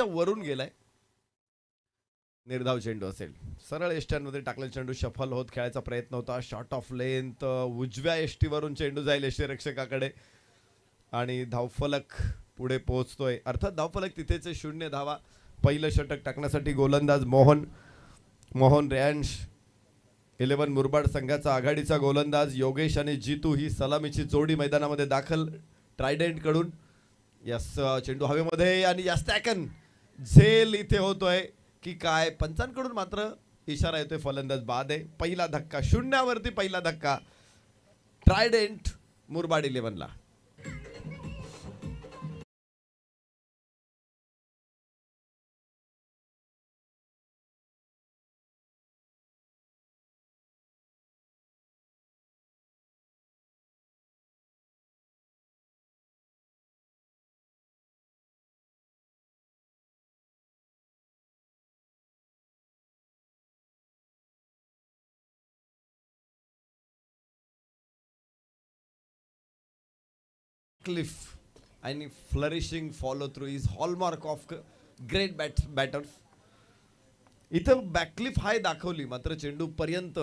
वरून गेलाय. निर्धाव चेंडू असेल. सरळ एष्ट्यांमध्ये टाकलेला चेंडू शफल होत खेळायचा प्रयत्न होता. शॉट ऑफ लेंथ उजव्या एष्टीवरून चेंडू जाईल यष्टीरक्षकाकडे आणि धावफलक पुढे पोहोचतोय. अर्थात धावफलक तिथेच 0 धावा. पहिलं षटक टाकण्यासाठी गोलंदाज मोहन रेयांश 11 मुरबाड संघाचा आघाडीचा गोलंदाज योगेश आणि जीतू ही सलामीची जोडी मैदानामध्ये दाखल ट्रायडेंट कडून. यस चेंडू हवेमध्ये आणि या स्टॅकन झेल इथे होतोय की काय. पंचांकडून मात्र इशारा येतोय फलंदाज बाद आहे. पहिला धक्का 0 वरती पहिला धक्का ट्रायडेंट मुरबाड 11 ला. क्लिफ आणि flourishing follow through is hallmark of great batters. इथं बॅकक्लिफ हाय दाखवली मात्र चेंडू पर्यंत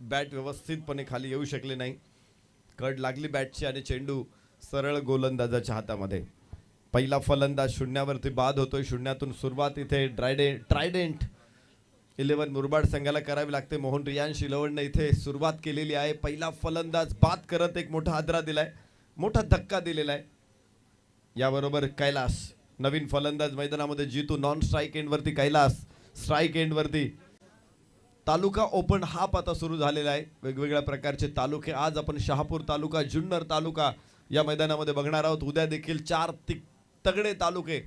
बॅट व्यवस्थितपणे खाली येऊ शकले नाही. कड लागली बॅटची आणि चेंडू सरळ गोलंदाजाच्या हातामध्ये. पहिला फलंदाज 0 वरती बाद होतोय. 0तून सुरुवात इथे ट्रायडेंट 11 मुरबाड संघाला करावी लागते. मोहन रियांश 11 इथे सुरुवात केलेली आहे. पहिला फलंदाज बाद करत एक मोठा हादरा दिलाय, मोठा धक्का दिलेला आहे. याबरोबर कैलास नवीन फलंदाज मैदानामध्ये. जीतू नॉन स्ट्राईक एंड वरती, कैलास स्ट्राईक एंड वरती. तालुका ओपन हाफ आता सुरू झालेला आहे. वेगवेगळ्या प्रकारचे तालुके आज आपण शहापूर तालुका, जुन्नर तालुका या मैदानामध्ये बघणार आहोत. उद्या देखील 4 तगडे तालुके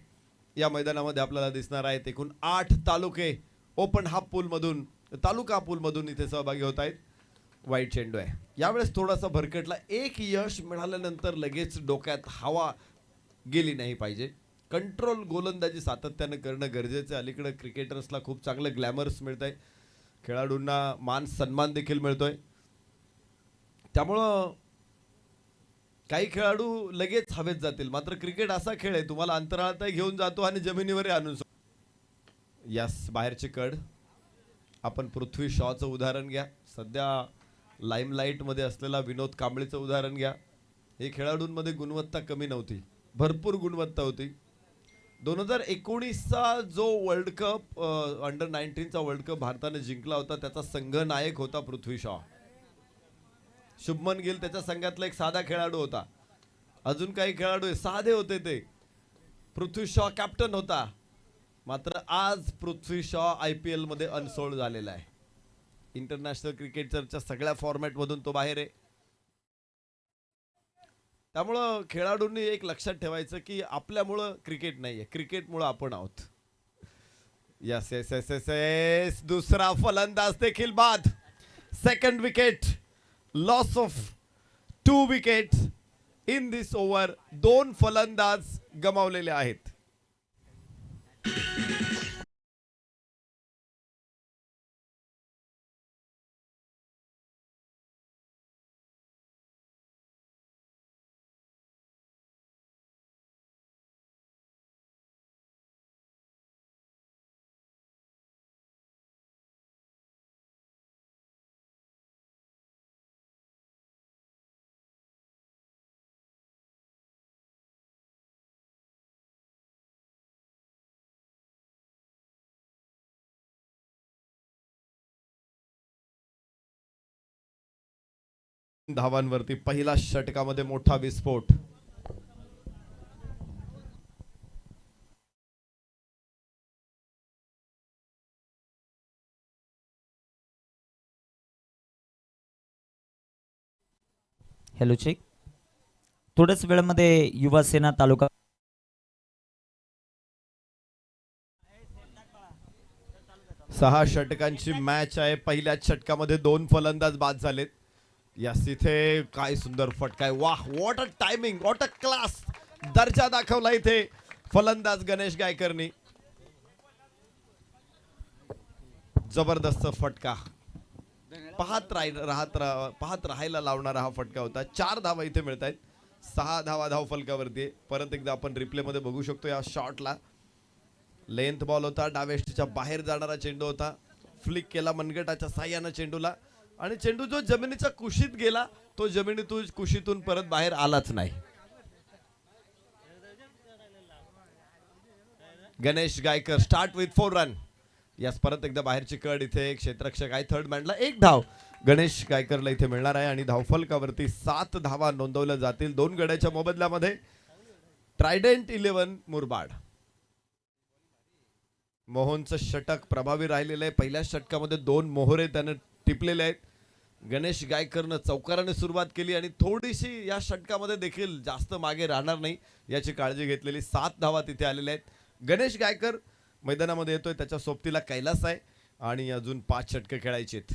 या मैदानामध्ये आपल्याला दिसणार आहेत. एकूण 8 तालुके ओपन हाफ पूल मधून, तालुका पूल मधून इथे सहभागी होत आहेत. वाईट चेंडू आहे यावेळेस थोडासा भरकटला. एक यश मिळाल्यानंतर लगेच डोक्यात हवा गेली नाही पाहिजे. कंट्रोल गोलंदाजी सातत्याने करणं गरजेचं. अलीकडे क्रिकेटर्सला खूप चांगलं ग्लॅमर्स मिळत आहे. खेळाडूंना मान सन्मान देखील मिळतोय. त्यामुळं काही खेळाडू लगेच हवेत जातील मात्र क्रिकेट असा खेळ आहे तुम्हाला अंतराळातही घेऊन जातो आणि जमिनीवरही आणून. यस बाहेरची कड. आपण पृथ्वी शॉचं उदाहरण घ्या. सध्या लाईमलाईट मध्ये असलेला विनोद कांबळेचं उदाहरण घ्या. हे खेळाडूंमध्ये गुणवत्ता कमी नव्हती, भरपूर गुणवत्ता होती. 2019चा जो वर्ल्ड कप अंडर 19चा वर्ल्ड कप भारताने जिंकला होता त्याचा संघनायक होता पृथ्वी शॉ. शुभमन गिल त्याच्या संघातला एक साधा खेळाडू होता. अजून काही खेळाडू साधे होते ते. पृथ्वी शॉ कॅप्टन होता. मात्र आज पृथ्वी शॉ IPL मध्ये अनसोल्ड झालेला आहे. इंटरनॅशनल क्रिकेटच्या सगळ्या फॉर्मॅट मधून तो बाहेर आहे. त्यामुळं खेळाडूंनी एक लक्षात ठेवायचं की आपल्यामुळं क्रिकेट नाहीये, क्रिकेटमुळं आपण आहोत. Yes yes yes yes yes दुसरा फलंदाज देखील बाद. Second wicket, loss of 2 wickets in this over. 2 फलंदाज गमावलेले आहेत. धावांवरती पहिला षटकामध्ये मोठा विस्फोट. Hello check. थोड्याच वेळामध्ये युवा सेना तालुका 6 षटकांची मॅच आहे. पहिल्या षटकामध्ये 2 फलंदाज बाद झालेत. यस इथे काय सुंदर फटका आहे. वाह what a timing, what a class. दर्जा दाखवला इथे फलंदाज गणेश गायकरनी. जबरदस्त फटका. पाहत राहायला लावणारा हा फटका होता. 4 धावा इथे मिळत आहेत. 6 धावा धाव फलकावरती. परत एकदा आपण रिप्ले मध्ये बघू शकतो या शॉटला. लेंथ बॉल होता, डावेष्टीच्या बाहेर जाणारा चेंडू होता. फ्लिक केला मनगटाच्या साह्यानं चेंडूला आणि चेंडू जो जमिनीच्या कुशीत गेला तो जमिनीतून कुशीतून परत बाहेर आलाच नाही. Ganesh Gaykar start with 4 run. यास परत एकदा बाहेरची कड. इथे एक क्षेत्ररक्षक आहे थर्ड मॅनला. एक धाव गणेश गायकरला इथे मिळणार आहे आणि धावफलकावरती 7 धावा नोंदवल्या जातील 2 गड्याच्या मोबदल्यामध्ये. ट्रायडेंट 11 मुरबाड. मोहनचं षटक प्रभावी राहिलेलं आहे. पहिल्या षटकामध्ये 2 मोहरे त्यानं टिपलेले आहेत. गणेश गायकरनं चौकाराने सुरुवात केली आणि थोडीशी या षटकामध्ये देखील जास्त मागे राहणार नाही याची काळजी घेतलेली. 7 धावा तिथे आलेल्या आहेत. गणेश गायकर मैदानामध्ये येतोय. त्याच्या सोबतीला कैलास आहे आणि अजून 5 षटकं खेळायची आहेत.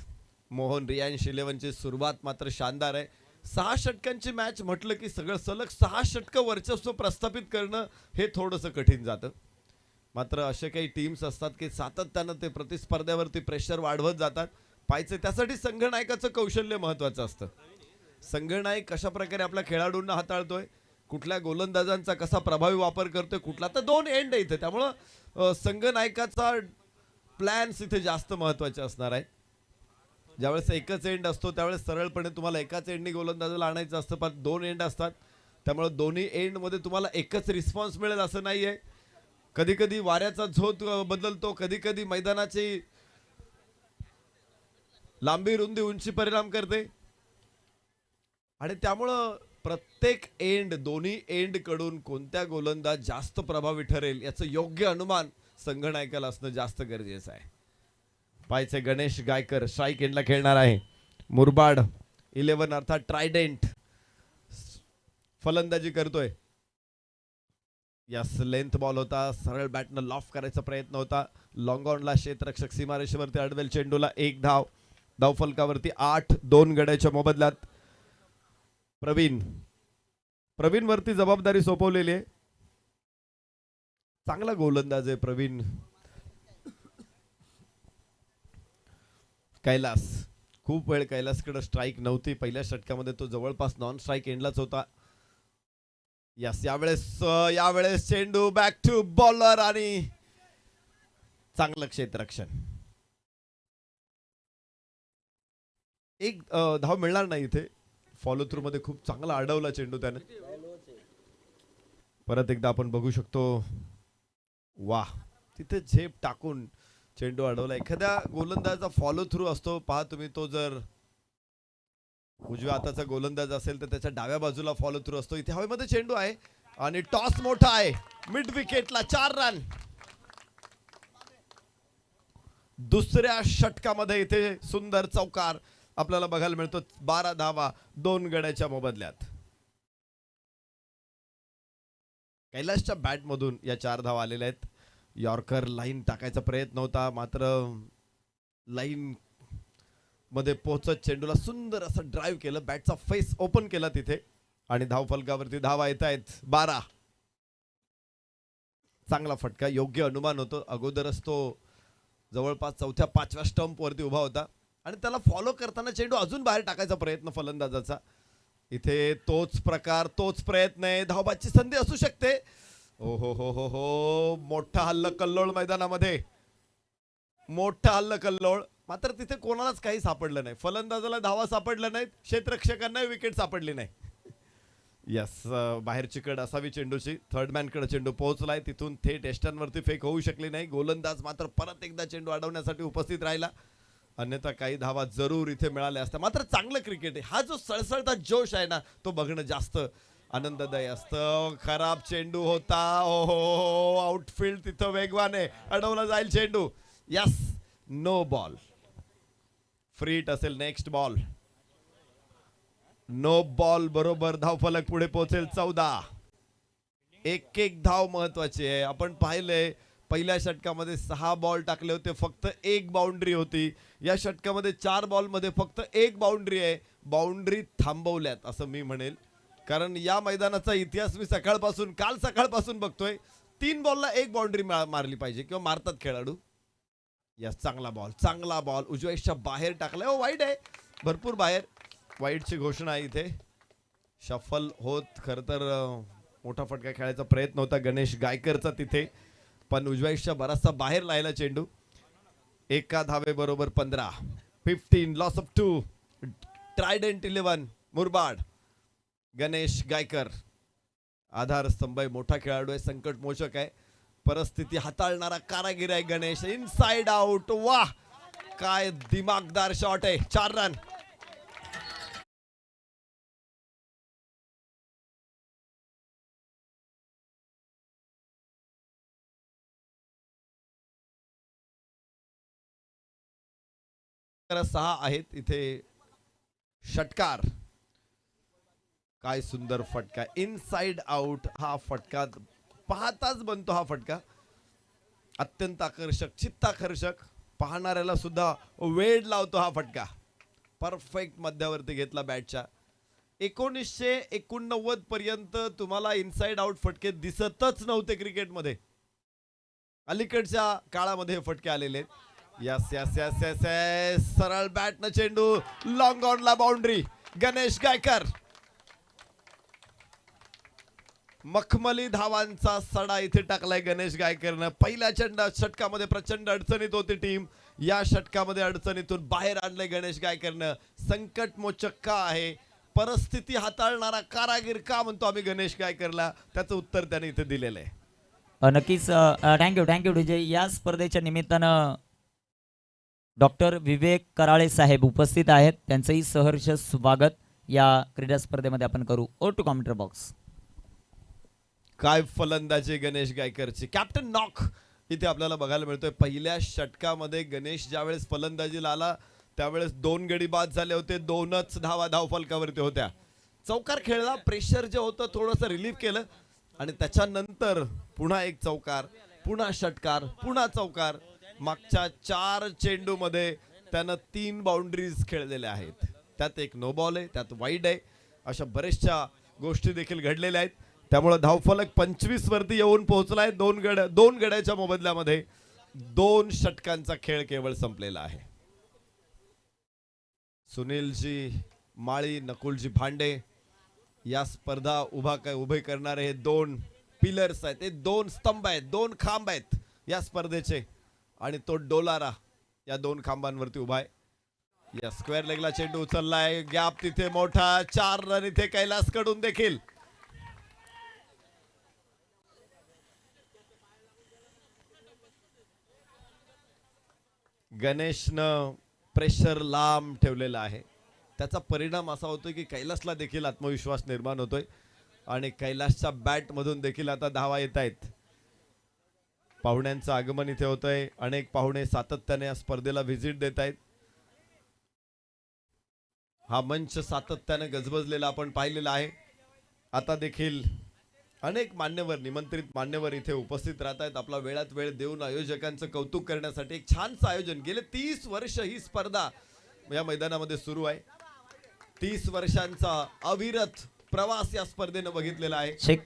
मोहन रियांश 11ची सुरुवात मात्र शानदार आहे. 6 षटकांची मॅच म्हटलं की सगळं सलग 6 षटकं वर्चस्व प्रस्थापित करणं हे थोडंसं कठीण जातं. मात्र असे काही टीम्स असतात की सातत्यानं ते प्रतिस्पर्ध्यावरती प्रेशर वाढवत जातात. पाहायचं त्यासाठी संघनायकाचं कौशल्य महत्वाचं असतं. संघनायक कशा प्रकारे आपल्या खेळाडूंना हाताळतोय, कुठल्या गोलंदाजांचा कसा प्रभावी वापर करतोय, कुठला तर 2 एंड आहे इथे. त्यामुळं संघनायकाचा प्लॅन्स इथे जास्त महत्वाचे असणार आहे. ज्यावेळेस एकच एंड असतो त्यावेळेस सरळपणे तुम्हाला एकाच एंडनी गोलंदाजाला आणायचं असतं, पण 2 एंड असतात. त्यामुळे दोन्ही एंडमध्ये तुम्हाला एकच रिस्पॉन्स मिळेल असं नाही आहे. कधी कधी वाऱ्याचा झोत बदलतो, कधी कधी मैदानाची लांबी रुंदी उंची परिणाम करते आणि त्यामुळं प्रत्येक एंड दोन्ही एंड कडून कोणत्या गोलंदाज जास्त प्रभावी ठरेल याचं योग्य अनुमान संघनायकाला असणं जास्त गरजेचं आहे. पाहायचे गणेश गायकर स्ट्राईक एंडला खेळणार आहे. मुरबाड 11 अर्थात ट्रायडेंट फलंदाजी करतोय. यास लेंथ बॉल होता. सरळ बॅटनं लॉफ करायचा प्रयत्न होता. लॉंग ऑनला क्षेत्ररक्षक सीमारेषेवरती अडवेल चेंडूला 1 धाव. धावफलकावरती 8 2 गड्याच्या मोबदल्यात. प्रवीण वरती जबाबदारी सोपवलेली आहे. चांगला गोलंदाज आहे प्रवीण. कैलास खूप वेळ कैलासकडे स्ट्राईक नव्हती. पहिल्या षटकामध्ये तो जवळपास नॉन स्ट्राईक एंडलाच होता. यावेळेस चेंडू बॅक टू बॉलर आणि चांगलं क्षेत्ररक्षण. एक धाव मिळणार नाही इथे. फॉलो थ्रू मध्ये खूप चांगला अडवला चेंडू त्याने. परत एकदा आपण बघू शकतो. वाह, तिथे झेप टाकून चेंडू अडवला. एखाद्या गोलंदाजाचा फॉलो थ्रू असतो पहा तुम्ही. तो जर उजव्या हाताचा गोलंदाज असेल तर त्याच्या डाव्या बाजूला फॉलो थ्रू असतो. इथे हवेमध्ये चेंडू आहे आणि टॉस मोठा आहे. मिड विकेटला 4 रन. दुसऱ्या षटकामध्ये इथे सुंदर चौकार आपल्याला बघायला मिळतो. 12 धावा 2 गड्याच्या मोबदल्यात. कैलासच्या बॅट मधून या 4 धावा आलेल्या आहेत. यॉर्कर लाईन टाकायचा प्रयत्न होता, मात्र लाईन मध्ये पोहोचत चेंडूला सुंदर असं ड्राईव्ह केलं. बॅटचा फेस ओपन केला तिथे आणि धावफलकावरती धावा येत आहेत 12. चांगला फटका, योग्य अनुमान होतं. अगोदरच तो जवळपास 4-5व्या स्टंप वरती उभा होता आणि त्याला फॉलो करताना चेंडू अजून बाहेर टाकायचा प्रयत्न फलंदाजाचा. इथे तोच प्रकार, तोच प्रयत्न आहे. धावबाची संधी असू शकते. ओ हो हो हो हो, मोठा हल्ला कल्लोळ मैदानामध्ये. मोठा हल्ला कल्लोळ. मात्र तिथे कोणालाच काही सापडलं नाही. फलंदाजाला धावा सापडल्या नाहीत, क्षेत्ररक्षकांना विकेट सापडली नाही. यस, बाहेरची कड असावी चेंडूची. थर्ड मॅन कडे चेंडू पोहोचलाय. तिथून थेट एस्टनवरती फेक होऊ शकली नाही. गोलंदाज मात्र परत एकदा चेंडू अडवण्यासाठी उपस्थित राहिला. अन्यथा काही धावा जरूर इथे मिळाल्या असत्या. मात्र चांगलं क्रिकेट आहे. हा जो सळसळता जोश आहे ना, तो बघणं जास्त आनंददायी असतं. खराब चेंडू होता. ओहो, आउटफील्ड तिथं वेगवाने अडवला जाईल चेंडू. Yes, no ball. फ्रीट असेल नेक्स्ट बॉल. नो बॉल बरोबर धावफलक पुढे पोहोचेल 14. एक धाव महत्वाची आहे. आपण पाहिलंय पहिल्या षटकामध्ये 6 बॉल टाकले होते, फक्त 1 बाउंड्री होती. या षटकामध्ये 4 बॉल मध्ये फक्त 1 बाउंड्री आहे. बाउंड्री थांबवल्यात असं मी म्हणेल, कारण या मैदानाचा इतिहास मी काल सकाळपासून बघतोय. 3 बॉलला 1 बाउंड्री मारली पाहिजे किंवा मारतात खेळाडू. यस, चांगला बॉल उजव्याच्या बाहेर टाकलाय. ओ, वाईड आहे, भरपूर बाहेर. वाईडची घोषणा आहे इथे. शफल होत खर तर मोठा फटका खेळायचा प्रयत्न होता गणेश गायकरचा तिथे. पण उजव्याच्या बराचसा बाहेर लायला चेंडू. एका धावे बरोबर 15. 15 loss of 2. Trident 11 Murbad. Ganesh Gaykar आधारस्तंभ आहे, मोठा खेळाडू आहे, संकट मोचक आहे, परिस्थिती हाताळणारा कारागीर आहे गणेश. Inside out. वाह काय दिमागदार शॉट आहे. 4 रन. सहा आहेत इथे. षटकार. काय सुंदर फटका. इनसाइड आउट हा फटका पाहताच बनतो. हा फटका अत्यंत आकर्षक, चित्ताकर्षक, पाहणाऱ्याला सुद्धा वेड लावतो हा फटका. परफेक्ट मध्यावरती घेतला बॅटच्या. 1989 पर्यंत तुम्हाला इनसाइड आउट फटके दिसतच नव्हते क्रिकेटमध्ये. अलीकडच्या काळामध्ये हे फटके आलेले आहेत. Yes yes yes yes yes. सरळ बॅट न चेंडू लॉंग ऑनला बाउंड्री. गणेश गायकर. मखमली धावांचा सडा इथे टाकलाय गणेश गायकरनं. पहिल्या षटकामध्ये प्रचंड अडचणीत होती टीम. या षटकामध्ये अडचणीतून बाहेर आणलंय गणेश गायकरनं. संकटमोचक का आहे, परिस्थिती हाताळणारा कारागीर का म्हणतो आम्ही गणेश गायकरला, त्याचं उत्तर त्याने इथे दिलेलं आहे. नक्कीच थँक्यू विजय. या स्पर्धेच्या निमित्तानं डॉक्टर विवेक कराळे साहेब उपस्थित आहेत, त्यांचंही सहर्ष स्वागत या क्रीडा स्पर्धेमध्ये आपण करू. Over to commentator box. काय फलंदाजी गणेश गायकरची. कॅप्टन नॉक इथे आपल्याला बघायला मिळतोय. पहिल्या षटकामध्ये गणेश ज्यावेळेस फलंदाजीला आला त्यावेळेस 2 गडी बाद झाले होते. 2च धावा धावफलकावरती होत्या. चौकार खेळला. प्रेशर जे होतं थोडंसं रिलीफ केलं आणि त्याच्यानंतर पुन्हा एक चौकार, पुन्हा षटकार, पुन्हा चौकार. मागच्या 4 चेंडूमध्ये त्यानं 3 बाउंड्रीज खेळलेल्या आहेत. त्यात एक नो बॉल आहे, त्यात वाईड आहे. अशा बऱ्याचशा गोष्टी देखील घडलेल्या आहेत. त्यामुळे धावफलक 25 वरती येऊन पोहोचलाय. 2 गड्याच्या मोबदल्यामध्ये 2 षटकांचा खेळ केवळ संपलेला आहे. सुनीलजी माळी, नकुलजी भांडे या स्पर्धा उभे करणारे हे 2 पिलर्स आहेत. हे 2 स्तंभ आहेत, 2 खांब आहेत या स्पर्धेचे. आणि तो डोलारा या 2 खांबांवरती उभा आहे. या स्क्वेअर लेगला चेंडू उचललाय. गॅप तिथे मोठा. 4 रन इथे कैलास कडून देखील. गणेशनं प्रेशर लांब ठेवलेला आहे. त्याचा परिणाम असा होतोय की कैलासला देखील आत्मविश्वास निर्माण होतोय आणि कैलासच्या बॅट मधून देखील आता धावा येत आहेत. पाहुण्यांचं आगमन इथे होतंय. अनेक पाहुणे सातत्याने या स्पर्धेला व्हिजिट देत आहेत. हा मंच सातत्याने गजबजलेला आपण पाहिलेला आहे. आता देखील अनेक मान्यवर, निमंत्रित मान्यवर इथे उपस्थित राहत आहेत. आपला वेळात वेळ देऊन आयोजकांचं कौतुक करण्यासाठी एक छानसं आयोजन. गेले 30 वर्ष ही स्पर्धा या मैदानामध्ये सुरू आहे. 30 वर्षांचा अविरत प्रवास या स्पर्धेनं बघितलेला आहे.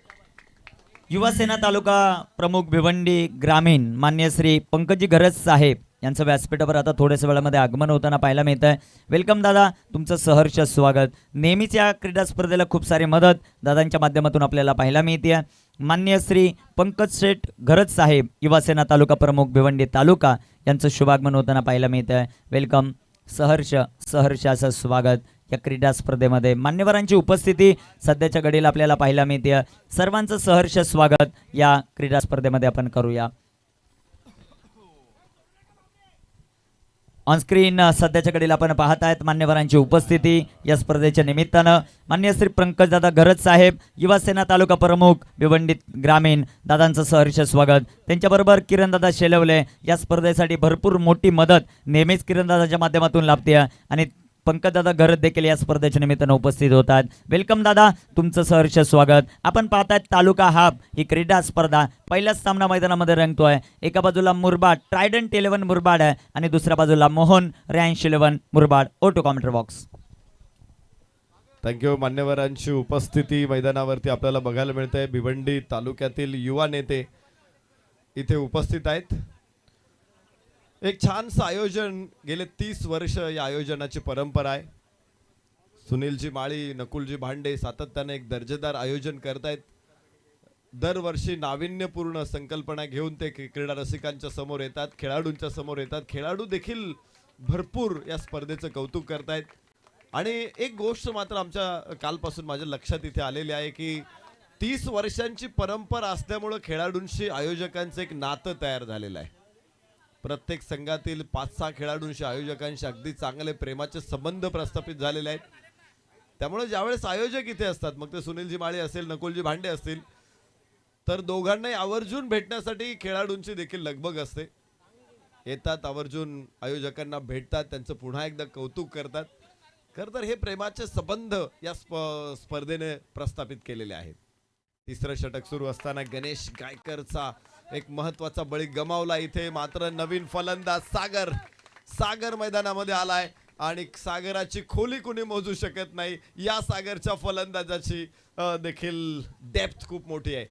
युवा सेना तालुका प्रमुख भिवंडी ग्रामीण मान्य श्री पंकजी घरज साहेब यांचं व्यासपीठावर आता थोड्याच वेळामध्ये आगमन होताना पाहायला मिळत आहे. वेलकम दादा, तुमचं सहर्ष स्वागत. नेहमीच या क्रीडा स्पर्धेला खूप सारी मदत दादांच्या माध्यमातून आपल्याला पाहायला मिळते. मान्य श्री पंकज शेठ घरज साहेब युवा सेना तालुका प्रमुख भिवंडी तालुका यांचं शुभागमन होताना पाहायला मिळत आहे. वेलकम, सहर्ष असं स्वागत या क्रीडा स्पर्धेमध्ये. मान्यवरांची उपस्थिती सध्याच्या घडीला आपल्याला पाहायला मिळते. सर्वांचं सहर्ष स्वागत या क्रीडा स्पर्धेमध्ये आपण करूया. ऑनस्क्रीन सध्याच्या घडीला आपण पाहत आहेत मान्यवरांची उपस्थिती या स्पर्धेच्या निमित्तानं. मान्य श्री पंकजदादा घरज साहेब युवा सेना तालुका प्रमुख भिवंडी ग्रामीण दादांचं सहर्ष स्वागत. त्यांच्याबरोबर किरणदादा शेलवले या स्पर्धेसाठी भरपूर मोठी मदत नेहमीच किरणदादाच्या माध्यमातून लाभते आणि पंकजदादा घरज देखील या स्पर्धेच्या निमित्तानं उपस्थित होतात. वेलकम दादा, तुमचं सहर्ष स्वागत. आपण पाहतायत तालुका हाफ ही क्रीडा स्पर्धा पहिल्याच सामना मैदानामध्ये रंगतोय. एका बाजूला मुरबाड ट्रायडंट 11 मुरबाड आहे आणि दुसऱ्या बाजूला मोहन रॅन्श 11 Murbad. Over to commentator box. Thank you. मान्यवरांची उपस्थिती मैदानावरती आपल्याला बघायला मिळते. भिवंडी तालुक्यातील युवा नेते इथे उपस्थित आहेत. एक छानसं आयोजन. गेले 30 वर्ष या आयोजनाची परंपरा आहे. सुनीलजी माळी, नकुलजी भांडे सातत्याने एक दर्जेदार आयोजन करतायत. दरवर्षी नाविन्यपूर्ण संकल्पना घेऊन ते क्रीडा रसिकांच्या समोर येतात, खेळाडूंच्या समोर येतात. खेळाडू देखील भरपूर या स्पर्धेचं कौतुक करतायत. आणि एक गोष्ट मात्र आमच्या कालपासून माझ्या लक्षात इथे आलेली आहे की 30 वर्षांची परंपरा असल्यामुळे खेळाडूंशी आयोजकांचं एक नातं तयार झालेलं आहे. प्रत्येक संघातील 5-6 खेळाडूंशी आयोजकांशी अगदी चांगले प्रेमाचे संबंध प्रस्थापित झालेले आहेत. त्यामुळे ज्यावेळेस आयोजक इथे असतात, मग ते सुनीलजी माळी असेल, नकुलजी भांडे असतील, तर दोघांनाही आवर्जून भेटण्यासाठी खेळाडूंची देखील लगबग असते. येतात, आवर्जून आयोजकांना भेटतात, त्यांचं पुन्हा एकदा कौतुक करतात. खरं तर हे प्रेमाचे संबंध या स्पर्धेने प्रस्थापित केलेले आहेत. तिसरं षटक सुरू असताना गणेश गायकरचा एक महत्वाचा बळी गमावला इथे. मात्र नवीन फलंदाज सागर मैदानामध्ये आलाय आणि सागराची खोली कुणी मोजू शकत नाही. या सागरच्या फलंदाजाची देखील डेप्थ खूप मोठी आहे.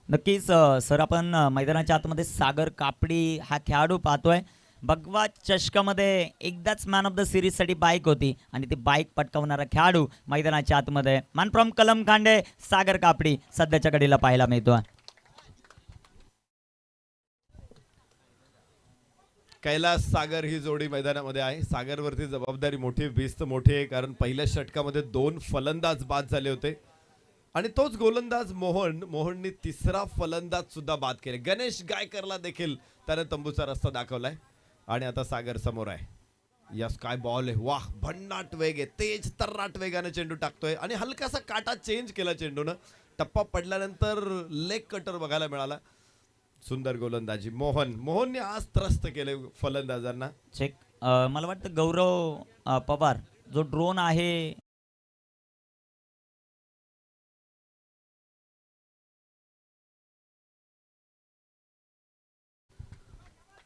नक्कीच सर, आपण मैदानाच्या आतमध्ये सागर कापडी हा खेळाडू पाहतोय. भगवा चषकामध्ये एकदाच मॅन ऑफ द सिरीज साठी बाईक होती आणि ती बाईक पटकावणारा खेळाडू मैदानाच्या आतमध्ये मॅन फ्रॉम कलमकांडे सागर कापडी सध्याच्या घडीला पाहायला मिळतो. कैलास सागर ही जोडी मैदानामध्ये आहे. सागरवरती जबाबदारी मोठी, भिस्त मोठी आहे, कारण पहिल्या षटकामध्ये 2 फलंदाज बाद झाले होते आणि तोच गोलंदाज मोहननी तिसरा फलंदाज सुद्धा बाद केले. गणेश गायकरला देखील त्याने तंबूचा रस्ता दाखवलाय आणि आता सागर समोर आहे. यस, काय बॉल आहे, वाह, भन्नाट वेग आहे, तेज तर्राट वेगाने चेंडू टाकतोय आणि हलकासा काटा चेंज केला चेंडूनं. टप्पा पडल्यानंतर लेग कटर बघायला मिळाला. सुंदर गोलंदाजी मोहनने आज त्रस्त केले फलंदाजांना. चेक, मला वाटतं गौरव पवार जो ड्रोन आहे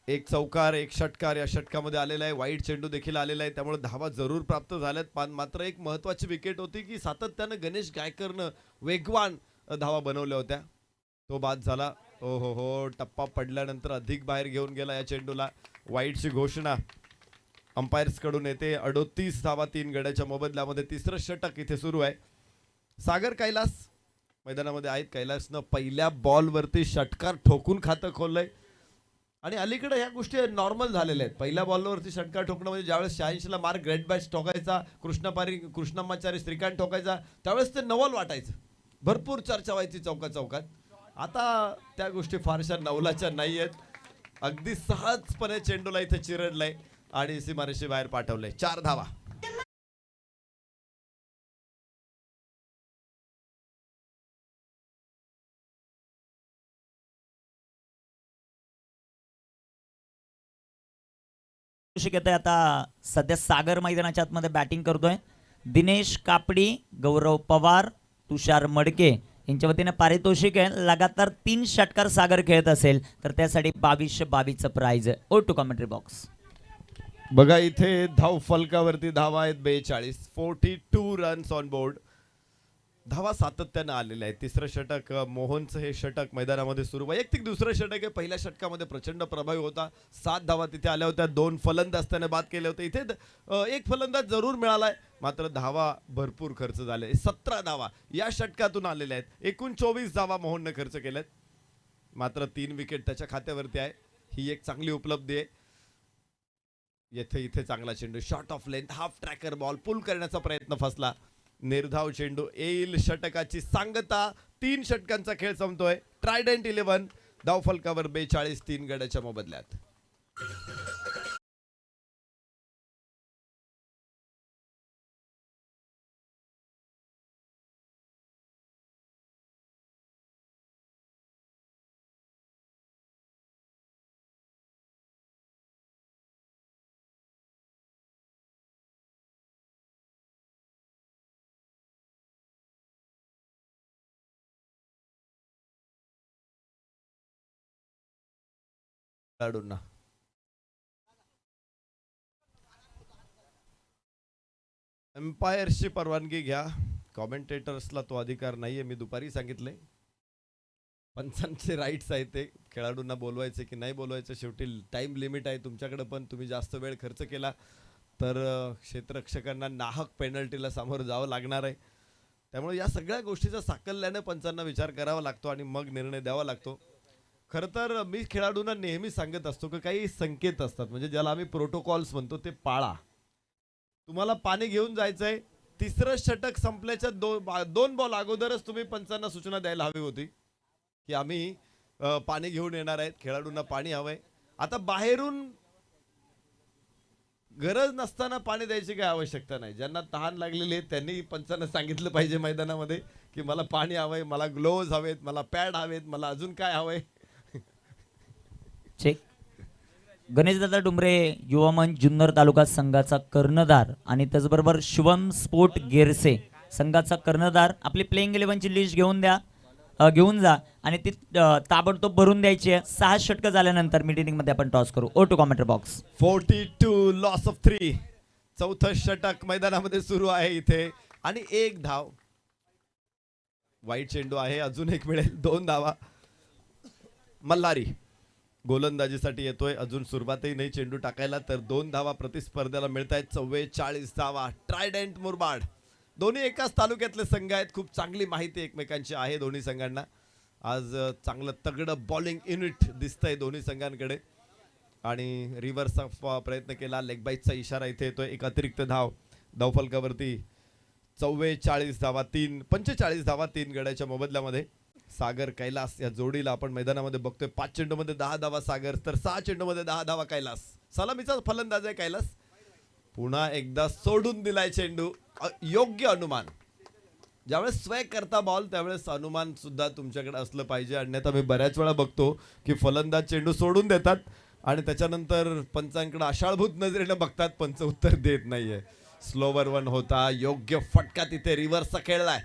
एक चौकार एक षटकार या षटकामध्ये आलेला आहे. वाईट चेंडू देखील आलेला आहे, त्यामुळे धावा जरूर प्राप्त झाल्यात. मात्र एक महत्वाची विकेट होती की सातत्यानं गणेश गायकरनं वेगवान धावा बनवल्या होत्या, तो बाद झाला. हो, टप्पा पडल्यानंतर अधिक बाहेर घेऊन गेला या चेंडूला. वाईटची घोषणा अंपायर्स कडून येते. 38 धावा 3 गड्याच्या मोबदल्यामध्ये तिसरं षटक इथे सुरू आहे. सागर कैलास मैदानामध्ये आहेत. कैलासनं पहिल्या बॉलवरती षटकार ठोकून खातं खोललंय आणि अलीकडे ह्या गोष्टी नॉर्मल झालेल्या आहेत. पहिल्या बॉलवरती षटकार ठोकणं म्हणजे ज्यावेळेस 86ला मार्क ग्रेट बॅच ठोकायचा, कृष्णम्माचारी श्रीकांत ठोकायचा, त्यावेळेस ते नवल वाटायचं, भरपूर चर्चा व्हायची चौकात. आता त्या गोष्टी फारशा नवलाच्या नाही आहेत. अगदी सहजपणे चेंडूला इथे चिरडलंय आणि सीमारेषे बाहेर पाठवलंय. 4 धावा. आता सध्या सागर मैदानाच्या आतमध्ये बॅटिंग करतोय. दिनेश कापडी, गौरव पवार, तुषार मडके यांच्या वतीने पारितोषिक आहे. लगातार 3 षटकार सागर खेळत असेल तर त्यासाठी 2222चं प्राइज आहे. Over to commentary box. बघा इथे धाव फलकावरती धावा आहेत 42. 42 रन्स ऑन बोर्ड. धावा सातत्यानं आलेल्या आहेत. तिसरं षटक मोहनचं हे षटक मैदानामध्ये सुरू. वैयक्तिक दुसरं षटक आहे. पहिल्या षटकामध्ये प्रचंड प्रभावी होता. 7 धावा तिथे आल्या होत्या. 2 फलंदाज त्याने बाद केले होते. इथे एक फलंदाज जरूर मिळालाय, मात्र धावा भरपूर खर्च झाले. 17 धावा या षटकातून आलेल्या आहेत. एकूण 24 धावा मोहनने खर्च केल्यात, मात्र 3 विकेट त्याच्या खात्यावरती आहे. ही एक चांगली उपलब्धी आहे. इथे चांगला चेंडू, short of length, half tracker ball, pull करण्याचा प्रयत्न फसला. निर्धाव चेंडू येईल. षटकाची सांगता. 3 षटकांचा खेळ संपतोय. ट्रायडंट 11. धाव फलकावर 42 3 गड्याच्या मोबदल्यात. खेळाडूंना एम्पायर्सची परवानगी घ्या. कॉमेंटेटर्सला तो अधिकार नाहीये. मी दुपारी सांगितले, पंचांचे राईट्स आहेत ते खेळाडूंना बोलवायचे की नाही बोलवायचं. शेवटी टाइम लिमिट आहे तुमच्याकडे, पण तुम्ही जास्त वेळ खर्च केला तर क्षेत्ररक्षकांना नाहक पेनल्टीला सामोरं जावं लागणार आहे. त्यामुळे या सगळ्या गोष्टीचा साकल्याने पंचांना विचार करावा लागतो आणि मग निर्णय द्यावा लागतो. खरं तर मी खेळाडूंना नेहमी सांगत असतो की काही संकेत असतात, म्हणजे ज्याला आम्ही प्रोटोकॉल्स म्हणतो, ते पाळा. तुम्हाला पाणी घेऊन जायचंय, तिसरं षटक संपल्याच्या 2 बॉल अगोदरच तुम्ही पंचांना सूचना द्यायला हवी होती की आम्ही पाणी घेऊन येणार आहेत, खेळाडूंना पाणी हवंय. आता बाहेरून गरज नसताना पाणी द्यायची काही आवश्यकता नाही. ज्यांना तहान लागलेली आहे त्यांनी पंचांना सांगितलं पाहिजे मैदानामध्ये की मला पाणी हवंय, मला ग्लोव्ज हवेत, मला पॅड हवेत, मला अजून काय हवंय. चेक. गणेशदादा डुंबरे युवा मंच जुन्नर तालुका संघाचा कर्णधार आणि त्याचबरोबर शुभम स्पोर्ट गेरसे संघाचा कर्णधार. आपली प्लेइंग 11ची लिस्ट घेऊन जा आणि ती ताबडतोब भरून द्यायची आहे. 6 षटकं झाल्यानंतर मीटिंग मध्ये आपण टॉस करू. Over to commentator box. 42 loss of 3. चौथं षटक मैदानामध्ये सुरू आहे इथे आणि 1 धाव. वाईट चेंडू आहे, अजून 1 मिळेल. 2 धावा. मल्हारी गोलंदाजीसाठी येतोय, अजून सुरुवातही नाही चेंडू टाकायला, तर 2 धावा प्रतिस्पर्ध्याला मिळत आहेत. 44 धावा. ट्रायडेंट मुरबाड दोन्ही एकाच तालुक्यातले संघ आहेत. खूप चांगली माहिती एकमेकांची आहे दोन्ही संघांना. आज चांगलं तगडं बॉलिंग युनिट दिसतंय दोन्ही संघांकडे आणि रिव्हर्सचा प्रयत्न केला. लेग बाईटचा इशारा इथे येतोय. एक अतिरिक्त धावफलकावरती 44 धावा 45 धावा 3 गड्याच्या मोबदल्यामध्ये. सागर कैलास या जोडीला आपण मैदानामध्ये बघतोय. 5 चेंडूमध्ये 10 धावा सागर, तर 6 चेंडूमध्ये 10 धावा कैलास. सलामीचा फलंदाज आहे कैलास. पुन्हा एकदा सोडून दिलाय चेंडू. योग्य अनुमान. ज्यावेळेस स्वॅग करता बॉल त्यावेळेस अनुमान सुद्धा तुमच्याकडे असलं पाहिजे, अन्यथा मी बऱ्याच वेळा बघतो की फलंदाज चेंडू सोडून देतात आणि त्याच्यानंतर पंचांकडे आशाळभूत नजरेनं बघतात, पंच उत्तर देत नाहीये. स्लोवर 1 होता. योग्य फटका तिथे रिव्हर्सचा खेळलाय.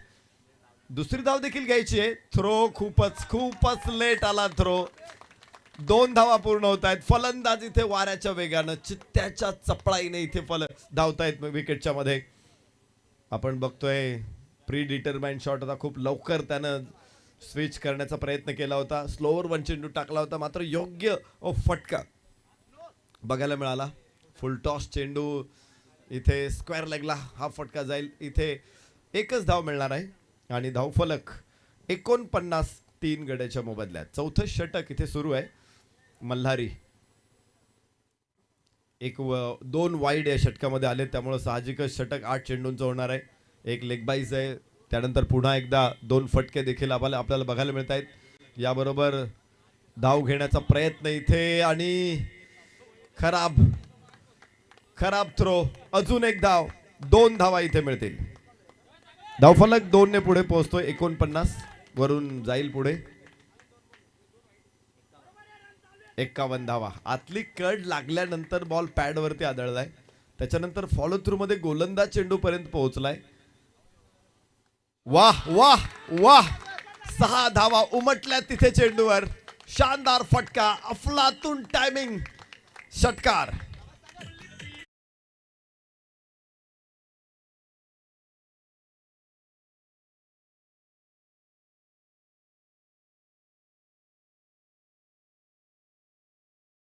दुसरी धाव देखील घ्यायची आहे. थ्रो खूपच लेट आला थ्रो. 2 धावा पूर्ण होत आहेत. फलंदाज इथे वाऱ्याच्या वेगानं चित्त्याच्या चपळाईने इथे धावतायत विकेटच्या मध्ये. आपण बघतोय प्री डिटरमाइंड शॉट होता. खूप लवकर त्यानं स्विच करण्याचा प्रयत्न केला होता. स्लोवर 1 चेंडू टाकला होता, मात्र योग्य फटका बघायला मिळाला. फुल टॉस चेंडू इथे स्क्वेअर लेगला हा फटका जाईल. इथे 1च धाव मिळणार आहे आणि धावफलक 49 3 गड्याच्या मोबदल्यात. चौथं षटक इथे सुरू आहे. मल्हारी 2 वाईड या षटकामध्ये आले, त्यामुळे साहजिकच षटक 8 चेंडूंचं होणार आहे. 1 लेग बाईज आहे. त्यानंतर पुन्हा एकदा 2 फटके देखील आपल्याला बघायला मिळत आहेत. याबरोबर धाव घेण्याचा प्रयत्न इथे आणि खराब थ्रो. अजून 1 धाव. 2 धावा इथे मिळतील. धावफलक 2 ने पुढे पोहोचतोय. 49 वरून जाईल पुढे. 51 धावा. आतली कड लागल्यानंतर बॉल पॅड वरती आदळलाय, त्याच्यानंतर फॉलो थ्रू मध्ये गोलंदाज चेंडू पर्यंत पोहोचलाय. वाह वाह वाह. 6 धावा उमटल्या तिथे चेंडूवर. शानदार फटका. अफलातून टायमिंग. षटकार.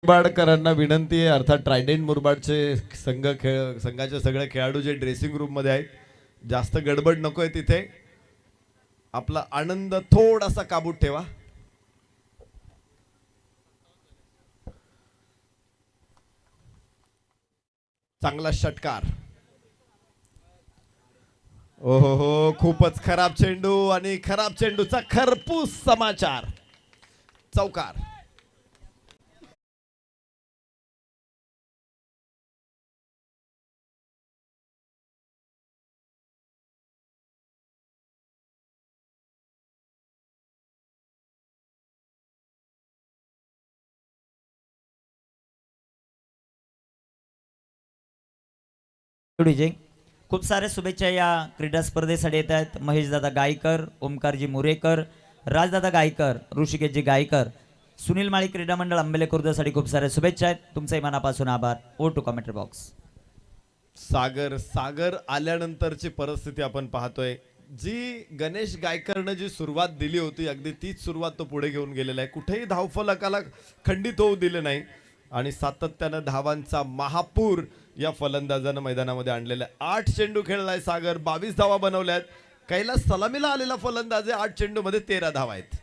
मुरबाडकरांना विनंती आहे, अर्थात ट्रायडेंट मुरबाडचे संघाचे सगळे खेळाडू जे ड्रेसिंग रूम मध्ये आहेत, जास्त गडबड नकोय तिथे. आपला आनंद थोडासा काबूत ठेवा. चांगला षटकार. ओहो, खूपच खराब चेंडू आणि खराब चेंडूचा खरपूस समाचार. चौकार. खूप साऱ्या शुभेच्छा या क्रीडा स्पर्धेसाठी येत आहेत. महेशदादा गायकर, ओमकारजी मुरेकर, राजदादा गायकर, ऋषिकेशजी गायकर, सुनील माळी क्रीडा मंडळ आंबेले खुर्दसाठी खूप साऱ्या शुभेच्छा आहेत. तुमचाही मनापासून आभार. Oh to comment box. सागर आल्यानंतरची परिस्थिती आपण पाहतोय. जी गणेश गायकरनं जी सुरुवात दिली होती, अगदी तीच सुरुवात तो पुढे घेऊन गेलेला आहे. कुठेही धावफलकाला खंडित होऊ दिले नाही आणि सातत्यानं धावांचा महापूर या फलंदाजानं मैदानामध्ये आणलेला आहे. 8 चेंडू खेळलाय सागर. 22 धावा बनवल्यात. कैलास सलामीला आलेला फलंदाज आहे. 8 चेंडूमध्ये 13 धावा आहेत.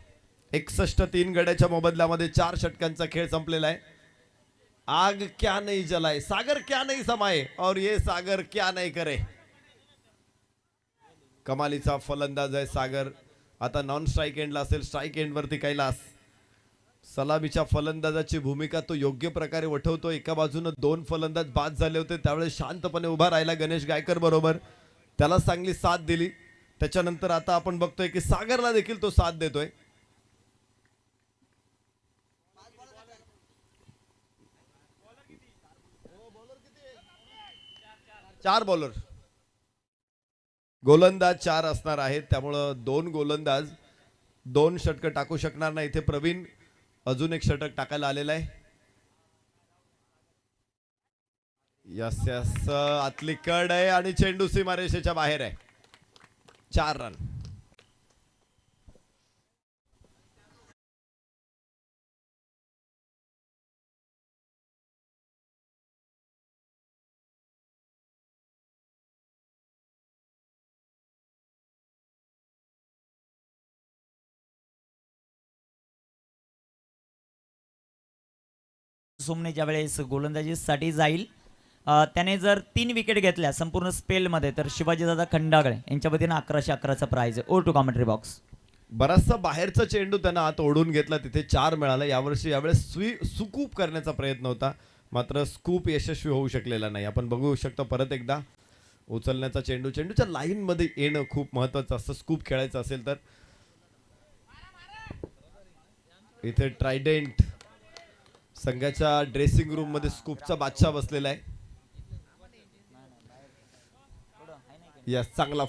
61 3 गड्याच्या मोबदल्यामध्ये 4 षटकांचा खेळ संपलेला आहे. आग क्या नहीं जलाए, सागर क्या नहीं समाये, और ये सागर क्या नहीं करे. कमालीचा फलंदाज आहे सागर. आता नॉन स्ट्राईक एंडला असेल, स्ट्राईक एंड वरती कैलास. सलामीच्या फलंदाजाची भूमिका तो योग्य प्रकारे वठवतो. एका बाजूने 2 फलंदाज बाद झाले होते, त्यावेळेस शांतपणे उभा राहिला गणेश गायकर बरोबर, त्याला चांगली साथ दिली. त्याच्यानंतर आता आपण बघतोय की सागरला देखील तो साथ देतोय. चार बॉलर, गोलंदाज 4 असणार आहेत, त्यामुळं 2 गोलंदाज 2 षटक टाकू शकणार नाही. इथे प्रवीण अजून एक षटक टाकायला आलेला आहे. यस यस, आतली कड आहे आणि चेंडू सीमारेषेच्या बाहेर आहे. 4 रन. सोमने ज्या वेळेस गोलंदाजीसाठी जाईल, त्याने जर 3 विकेट घेतल्या संपूर्ण स्पेलमध्ये, तर शिवाजीदादा खंडागळे यांच्या वतीनं 1111चा प्राइज आहे. Over to commentary box. बराचसा बाहेरचा चेंडू त्यांना आत ओढून घेतला, तिथे 4 मिळाला. यावेळेस सुकूप करण्याचा प्रयत्न होता, मात्र स्कूप यशस्वी होऊ शकलेला नाही. आपण बघू शकतो परत एकदा उचलण्याचा चेंडू, चेंडूच्या लाईन मध्ये येणं खूप महत्वाचं असतं स्कूप खेळायचं असेल तर. इथे ट्रायडेंट संघाच्या ड्रेसिंग रूम मध्ये स्कूपचा बादशाह बसलेला आहे. यस, चांगला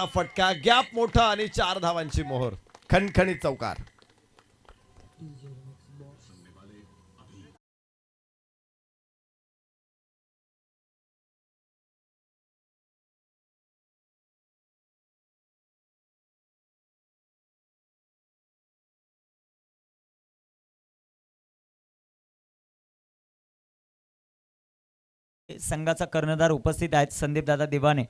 फटका, गॅप मोठा आणि 4 धावांची मोहर. खणखणीत चौकार. संघाचा कर्णधार उपस्थित आहेत संदीप दादा दिवाने.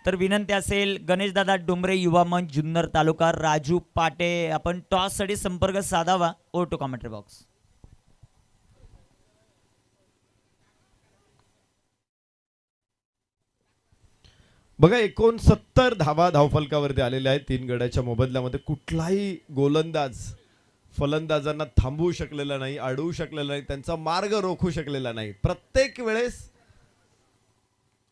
तर विनंती असेल गणेश दादा डुमरे युवा मंच जुन्नर तालुका राजू पाटे, आपण टॉस साठी संपर्क साधावा. Over to commentary box. बघा 69 धावा धावफलकावरती आलेल्या आहेत 3 गड्याच्या मोबदल्यामध्ये. कुठलाही गोलंदाज फलंदाजांना थांबवू शकलेला नाही, अडवू शकलेला नाही, त्यांचा मार्ग रोखू शकलेला नाही. प्रत्येक वेळेस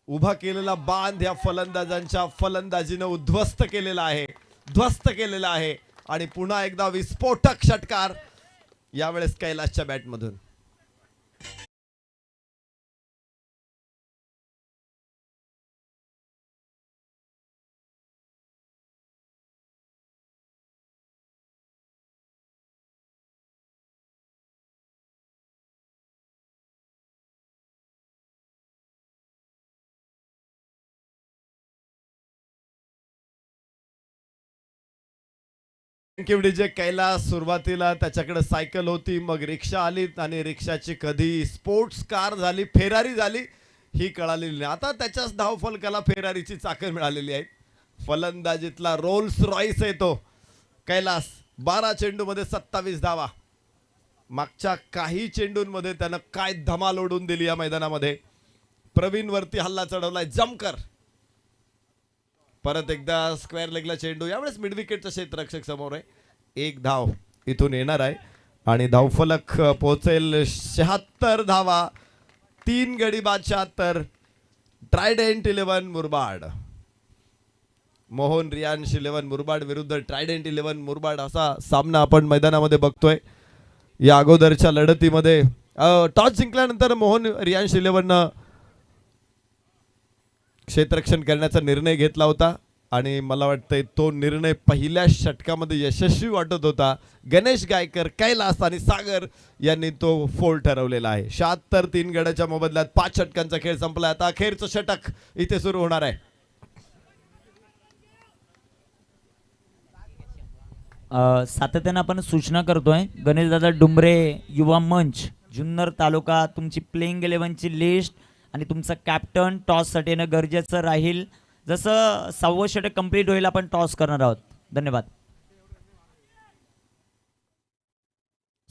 उभा केलेला बांध या फलंदाजांच्या फलंदाजीने उद्ध्वस्त केलेला आहे, ध्वस्त केलेला आहे. आणि पुन्हा एकदा विस्फोटक षटकार यावेळेस कैलासच्या बॅटमधून. जे कैलास सुरुवातीला त्याच्याकडे सायकल होती, मग रिक्षा आली आणि रिक्षाची कधी स्पोर्ट्स कार झाली, फेरारी झाली ही कळालेली नाही. आता त्याच्याच धावफलकाला फेरारीची चाकं मिळालेली आहे. फलंदाजीतला रोल्स रॉईस आहे तो कैलास. 12 चेंडूमध्ये 27 धावा. मागच्या काही चेंडूंमध्ये त्यानं काय धमाल ओढून दिली या मैदानामध्ये. प्रवीण वरती हल्ला चढवलाय जमकर. परत एकदा स्क्वेअर लेगला चेंडू, यावेळेस मिड विकेटचा क्षेत्ररक्षक समोर आहे. 1 धाव इथून येणार आहे आणि धावफलक पोहोचेल 76 धावा. 3 गडी बाद 76. ट्रायडेंट 11 मुरबाड. मोहन रियांश 11 मुरबाड विरुद्ध ट्रायडेंट 11 मुरबाड असा सामना आपण मैदानामध्ये बघतोय. या अगोदरच्या लढतीमध्ये टॉस जिंकल्यानंतर मोहन रियांश 11 क्षेत्ररक्षण करण्याचा निर्णय घेतला होता आणि मला वाटतंय तो निर्णय पहिल्या षटकामध्ये यशस्वी वाटत होता. गणेश गायकर, कैलास आणि सागर यांनी तो फोल ठरवलेला आहे. 76 3 गड्याच्या मोबदल्यात 5 षटकांचा खेळ संपला. आता अखेरचं षटक इथे सुरू होणार आहे. सातत्यानं आपण सूचना करतोय गणेश दादा डुमरे युवा मंच जुन्नर तालुका, तुमची प्लेइंग 11ची लिस्ट आणि तुमचा कॅप्टन टॉस साठी येणं गरजेचं राहील. जसं 6वं षटक कंप्लीट होईल आपण टॉस करणार आहोत. धन्यवाद.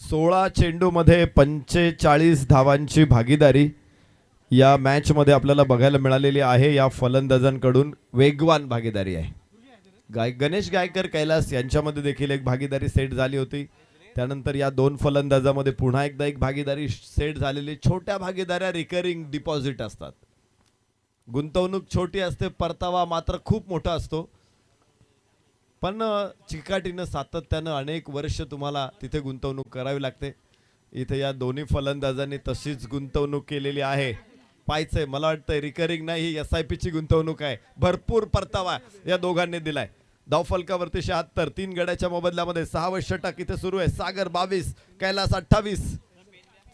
16 चेंडूमध्ये 45 धावांची भागीदारी या मॅच मध्ये आपल्याला बघायला मिळालेली आहे. या फलंदाजांकडून वेगवान भागीदारी आहे. गणेश गायकर कैलास यांच्यामध्ये देखील एक भागीदारी सेट झाली होती. त्यानंतर या दोन फलंदाजामध्ये पुन्हा एकदा एक भागीदारी सेट झालेली. छोट्या भागीदाऱ्या रिकरिंग डिपॉझिट असतात. गुंतवणूक छोटी असते, परतावा मात्र खूप मोठा असतो. पण चिकाटीनं सातत्यानं अनेक वर्ष तुम्हाला तिथे गुंतवणूक करावी लागते. इथे या दोन्ही फलंदाजांनी तशीच गुंतवणूक केलेली आहे. पाहायचंय, मला वाटतंय रिकरिंग नाही, ही SIP ची गुंतवणूक आहे. भरपूर परतावा या दोघांनी दिलाय. धावफलकावरती 76, 3 गड्याच्या मोबदल्यामध्ये 6वं षटक इथे सुरू आहे. सागर 22, कैलास 28.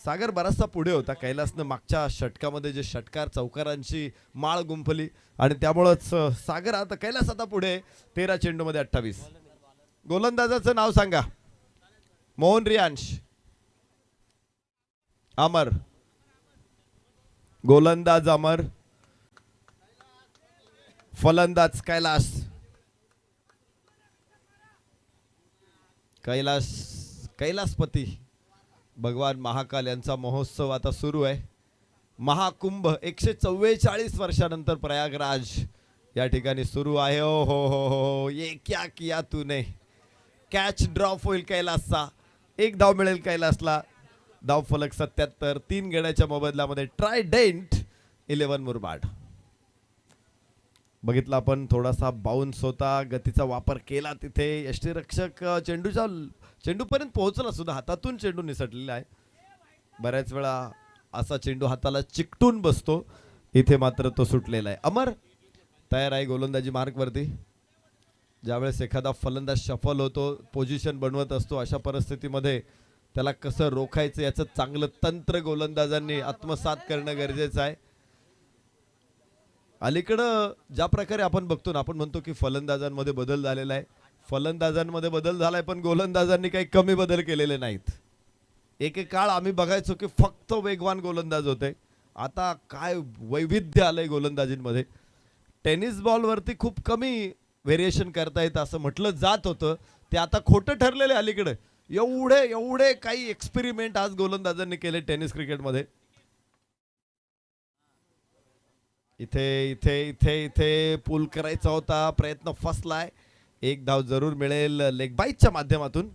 सागर बराचसा पुढे होता. कैलासनं मागच्या षटकामध्ये जे षटकार चौकारांची माळ गुंफली आणि त्यामुळंच सागर आता कैलास आता पुढे 13 चेंडूमध्ये 28. गोलंदाजाचं नाव सांगा. मोहन रियांश, अमर, गोलंदाज अमर, फलंदाज कैलास. कैलासपती भगवान महाकाल यांचा महोत्सव आता सुरू आहे. महाकुंभ 144 वर्षानंतर प्रयागराज या ठिकाणी सुरू आहे. ओ हो हो हो, ये क्या किया तूने. कॅच ड्रॉप होईल कैलासचा. 1 धाव मिळेल कैलासला. धाव फलक 77, 3 गड्याच्या मोबदल्यामध्ये ट्रायडेंट 11 मुरबाड. बघितला आपण, थोडासा बाउन्स होता, गतीचा वापर केला तिथे. यष्टीरक्षक चेंडूपर्यंत पोहोचला सुद्धा, हातातून चेंडू निसटलेला आहे. बऱ्याच वेळा असा चेंडू हाताला चिकटून बसतो, इथे मात्र तो सुटलेला आहे. अमर तयार आहे गोलंदाजी मार्कवरती. ज्यावेळेस एखादा फलंदाज शफल होतो, पोझिशन बनवत असतो, अशा परिस्थितीमध्ये त्याला कसं रोखायचं याचं चांगलं तंत्र गोलंदाजांनी आत्मसात करणं गरजेचं आहे. अलीकडं ज्या प्रकारे आपण बघतो ना, आपण म्हणतो की फलंदाजांमध्ये बदल झालेला आहे. फलंदाजांमध्ये बदल झालाय, पण गोलंदाजांनी काही कमी बदल केलेले नाहीत. एक काळ आम्ही बघायचो की फक्त वेगवान गोलंदाज होते. आता काय वैविध्य आलंय गोलंदाजींमध्ये. टेनिस बॉलवरती खूप कमी व्हेरिएशन करता येतं असं म्हटलं जात होतं, ते आता खोटं ठरलेलं अलीकडे. एवढे काही एक्सपेरिमेंट आज गोलंदाजांनी केले टेनिस क्रिकेटमध्ये. इथे इथे इथे इथे पूल करायचा होता, प्रयत्न फसलाय. 1 धाव जरूर मिळेल लेग बाईजच्या माध्यमातून.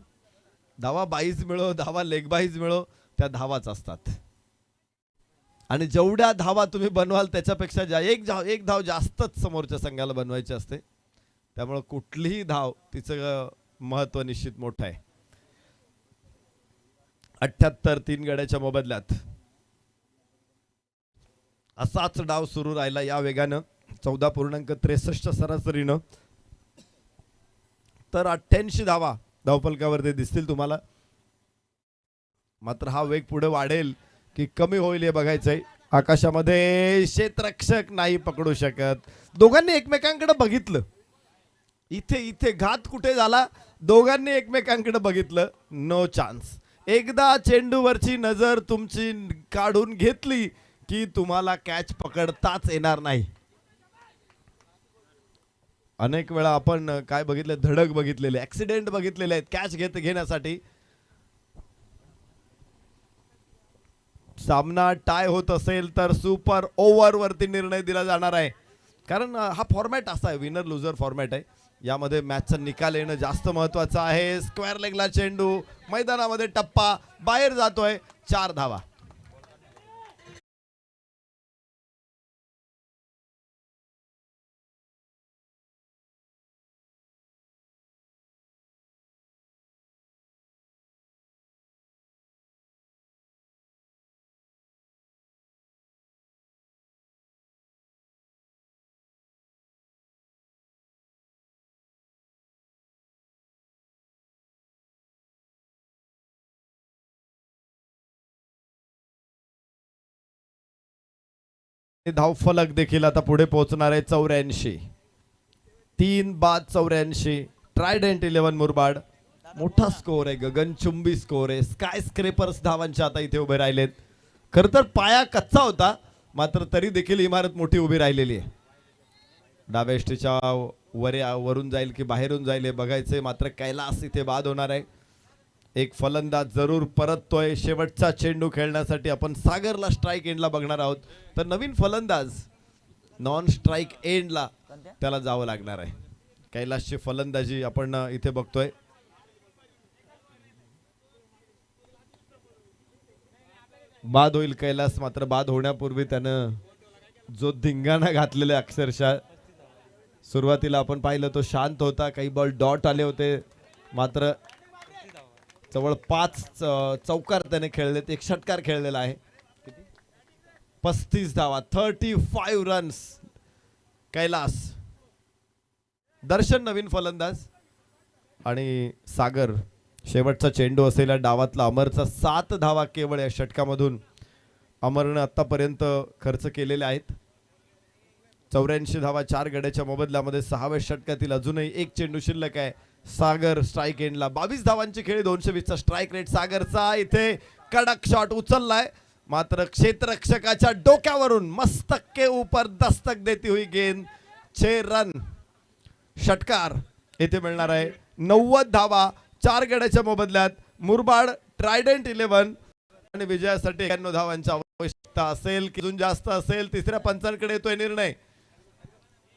धावा बाईज मिळो, धावा लेग बाईज मिळो, त्या धावाच असतात. आणि जेवढ्या धावा तुम्ही बनवाल त्याच्यापेक्षा एक धाव जास्तच समोरच्या संघाला बनवायची असते. त्यामुळे कुठलीही धाव तिचं महत्व निश्चित मोठं आहे. 78, 3 गड्याच्या मोबदल्यात. असाच डाव सुरू राहिला या वेगानं 14.63 सरासरीनं. तर 88 धावा धावफलकावरती दिसतील तुम्हाला. मात्र हा वेग पुढे वाढेल की कमी होईल हे बघायचंय. आकाशामध्ये क्षेत्ररक्षक नाही पकडू शकत. दोघांनी एकमेकांकडे बघितलं. इथे घात कुठे झाला, दोघांनी एकमेकांकडे बघितलं. No chance. एकदा चेंडूवरची नजर तुमची काढून घेतली की तुम्हाला कॅच पकडताच येणार नाही. अनेक वेळा आपण काय बघितले, धडक बघितलेले, ऍक्सिडेंट बघितलेले आहेत कॅच घेण्यासाठी. सामना टाय होत असेल तर सुपर ओव्हर वरती निर्णय दिला जाणार आहे. कारण हा फॉर्मॅट असा आहे, विनर लुझर फॉर्मॅट आहे. यामध्ये मॅचचा निकाल येणं जास्त महत्वाचं आहे. स्क्वेअर लेगला चेंडू, मैदानामध्ये टप्पा, बाहेर जातोय. 4 धावा. धावफलक देखील आता पुढे पोहोचणार आहे. 84, 3 बाद 84. ट्रायडेंट 11 मुरबाड. मोठा स्कोर आहे, गगनचुंबी स्कोर आहे. स्काय स्क्रेपर्स धावांच्या आता इथे उभे राहिलेत. खर तर पाया कच्चा होता, मात्र तरी देखील इमारत मोठी उभी राहिलेली आहे. डाव्या यष्टीच्या वरून जाईल की बाहेरून जाईल हे बघायचंय. मात्र कैलास इथे बाद होणार आहे. एक फलंदाज जरूर परततोय शेवटचा चेंडू खेळण्यासाठी. आपण सागरला स्ट्राईक एंडला बघणार आहोत. तर नवीन फलंदाज नॉन स्ट्राईक एंडला त्याला जावं लागणार आहे. कैलासची फलंदाजी आपण इथे बघतोय. बाद होईल कैलास. मात्र बाद होण्यापूर्वी त्यानं जो धिंगाणा घातलेला आहे अक्षरशः. सुरुवातीला आपण पाहिलं तो शांत होता. काही बॉल डॉट आले होते. मात्र जवळ 5 चौकार त्याने खेळलेत. एक षटकार खेळलेला आहे. 35 धावा 35 रन्स. कैलास. दर्शन नवीन फलंदाज आणि सागर शेवटचा चेंडू असलेल्या डावातला अमरचा 7 धावा केवळ या षटकामधून अमरनं आतापर्यंत खर्च केलेले आहेत. 84 धावा 4 गड्याच्या मोबदल्यामध्ये 6व्या षटकातील अजूनही एक चेंडू शिल्लक आहे. सागर स्ट्राईक एंडला 22 धावांची खेळी 220चा स्ट्राईक रेट सागरचा. इथे कडक शॉट उचललाय. मात्र क्षेत्ररक्षकाच्या डोक्यावरून मस्तक के ऊपर दस्तक देती हुई गेंद. 6 रन. षटकार येथे मिळणार आहे. 90 धावा 4 गड्याच्या मोबदल्यात मुरबाड ट्रायडंट 11 आणि विजयासाठी 91 धावांची आवश्यकता असेल की अजून जास्त असेल. तिसऱ्या पंचांकडे येतोय निर्णय.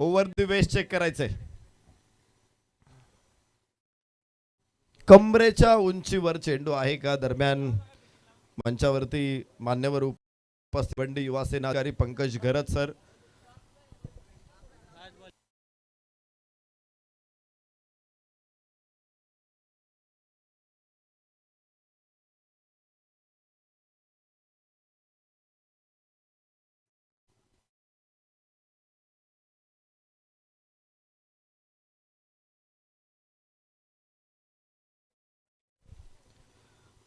ओव्हर द वेस्ट चेक करायचंय. कमरेच्या उंचीवर चेंडू आहे का. दरम्यान मंचावरती मान्यवर उपस्थित बंडी युवा सेना अधिकारी पंकज घरत सर.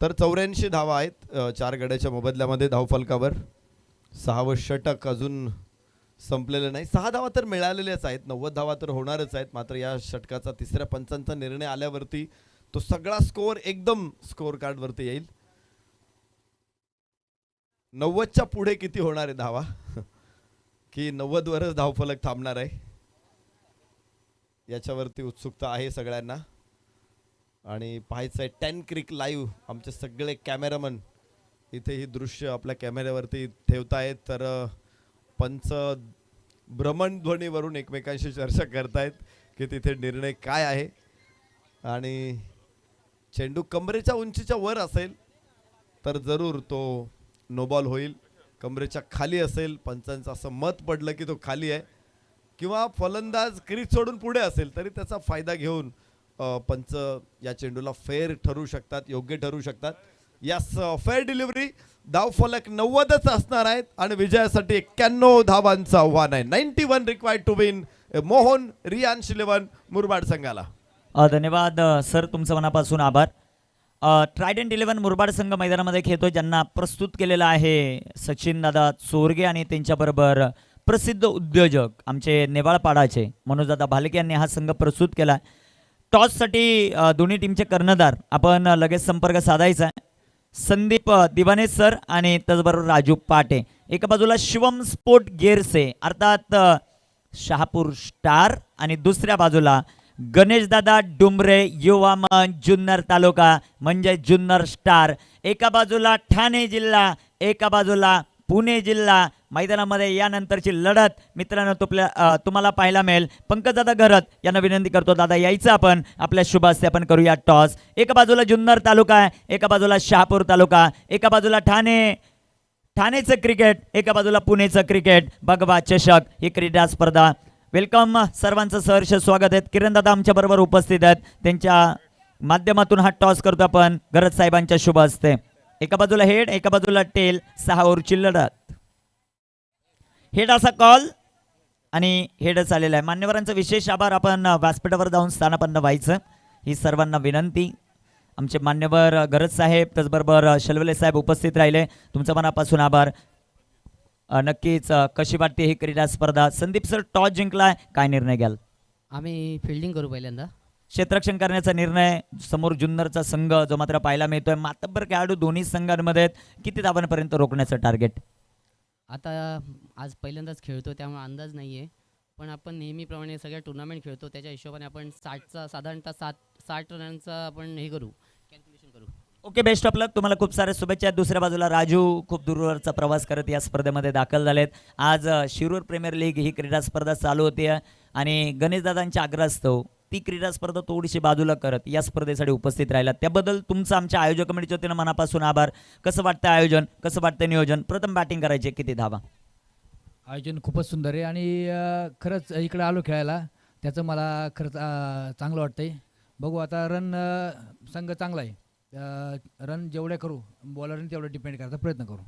तर 84 धावा आहेत 4 गड्याच्या मोबदल्यामध्ये धावफलकावर. 6वं षटक अजून संपलेलं नाही. 6 धावा तर मिळालेल्याच आहेत. 90 धावा तर होणारच आहेत. मात्र या षटकाचा तिसऱ्या पंचांचा निर्णय आल्यावरती तो सगळा स्कोअर एकदम स्कोअर कार्ड वरती येईल. 90च्या पुढे किती होणार आहे धावा की 90 वरच धावफलक थांबणार आहे याच्यावरती उत्सुकता आहे सगळ्यांना. आणि पाहायचं आहे 10 क्रिक लाईव्ह. आमचे सगळे कॅमेरामन इथे ही दृश्य आपल्या कॅमेऱ्यावरती ठेवतायत. तर पंच भ्रमणध्वनीवरून एकमेकांशी चर्चा करतायत की तिथे निर्णय काय आहे. आणि चेंडू कमरेच्या उंचीच्या वर असेल तर जरूर तो नो बॉल होईल. कमरेच्या खाली असेल पंचांचं असं मत पडलं की तो खाली आहे किंवा फलंदाज क्रीज सोडून पुढे असेल तरी त्याचा फायदा घेऊन पंच या चेंडूला फेअर ठरू शकतात. योग्य ठरू शकतात. यास फेअर डिलिव्हरी. धावफलक 90च असणार आहेत आणि विजयासाठी 91 धावांचं आव्हान आहे. 91 required to win. Mohan Riyansh 11 Murbad संघाला. धन्यवाद सर, तुमचं मनापासून आभार. ट्रायडंट 11 मुरबाड संघ मैदानामध्ये खेळतो, ज्यांना प्रस्तुत केलेलं आहे सचिन दादा चोरगे आणि त्यांच्याबरोबर प्रसिद्ध उद्योजक आमचे नेवाळपाडाचे मनोजदादा भालके यांनी हा संघ प्रस्तुत केला. टॉससाठी दोन्ही टीमचे कर्णधार आपण लगेच संपर्क साधायचा आहे. संदीप दिवाने सर आणि त्याचबरोबर राजू पाटे. एका बाजूला शिवम स्पोर्ट गेअरसे अर्थात शहापूर स्टार आणि दुसऱ्या बाजूला गणेशदादा डुमरे युवा मन जुन्नर तालुका म्हणजे जुन्नर स्टार. एका बाजूला ठाणे जिल्हा, एका बाजूला पुणे जिल्हा. मैदानामध्ये यानंतरची लढत मित्रांनो तुम्हाला पाहायला मिळेल. पंकजदादा घरत यांना विनंती करतो, दादा यायचं आपण आपल्या शुभ हस्ते आपण करूया टॉस. एका बाजूला जुन्नर तालुका, एका बाजूला शहापूर तालुका, एका बाजूला ठाणेचं क्रिकेट, एका बाजूला पुणेचं क्रिकेट. भगवा चषक ही क्रीडा स्पर्धा. वेलकम सर्वांचं सहर्ष स्वागत आहे. किरण दादा आमच्या बरोबर उपस्थित आहेत. त्यांच्या माध्यमातून हा टॉस करतो आपण घरत साहेबांच्या शुभ हस्ते. एका बाजूला हेड, एका बाजूला टेल. 6 ओव्हरची लढत. हेड असा कॉल आणि हेडच आलेला आहे. मान्यवरांचा विशेष आभार. आपण व्यासपीठावर जाऊन स्थानापन्न व्हायचं ही सर्वांना विनंती. आमचे मान्यवर गरज साहेब त्याचबरोबर शलवले साहेब उपस्थित राहिले, तुमचा मनापासून आभार. नक्कीच कशी वाटते ही क्रीडा स्पर्धा. संदीप सर टॉस जिंकलाय, काय निर्णय घ्याल? आम्ही फिल्डिंग करू पहिल्यांदा. क्षेत्ररक्षण करण्याचा निर्णय. समोर जुन्नरचा संघ जो मात्र पाहायला मिळतोय. मातब्बर खेळाडू दोन्ही संघांमध्ये किती धावांपर्यंत रोखण्याचं टार्गेट? आता आज पहिल्यांदाच खेळतो त्यामुळे अंदाज नाही आहे, पण आपण नेहमीप्रमाणे सगळ्या टुर्नामेंट खेळतो त्याच्या हिशोबाने आपण 60चा साधारणतः 60 रनांचा आपण हे करू, कॅल्क्युलेशन करू. ओके, बेस्ट ऑफ लक. तुम्हाला खूप साऱ्या शुभेच्छा. दुसऱ्या बाजूला राजू खूप दूरवरचा प्रवास करत या स्पर्धेमध्ये दाखल झालेत. आज शिरूर प्रीमियर लीग ही क्रीडा स्पर्धा चालू होती आणि गणेशदादांच्या आग्रहास्तव ती क्रीडा स्पर्धा थोडीशी बाजूला करत या स्पर्धेसाठी उपस्थित राहिला, त्याबद्दल तुमचं आमच्या आयोजक कमिटीच्या वतीनं मनापासून आभार. कसं वाटतं आयोजन, कसं वाटतं नियोजन? प्रथम बॅटिंग करायचे, किती धावा? आयोजन खूपच सुंदर आहे आणि खरंच इकडे आलो खेळायला त्याचं मला खरंच चांगलं वाटतंय. बघू आता रन संघ चांगला आहे, रन जेवढे करू बॉलरने तेवढं डिपेंड करायचा प्रयत्न करू.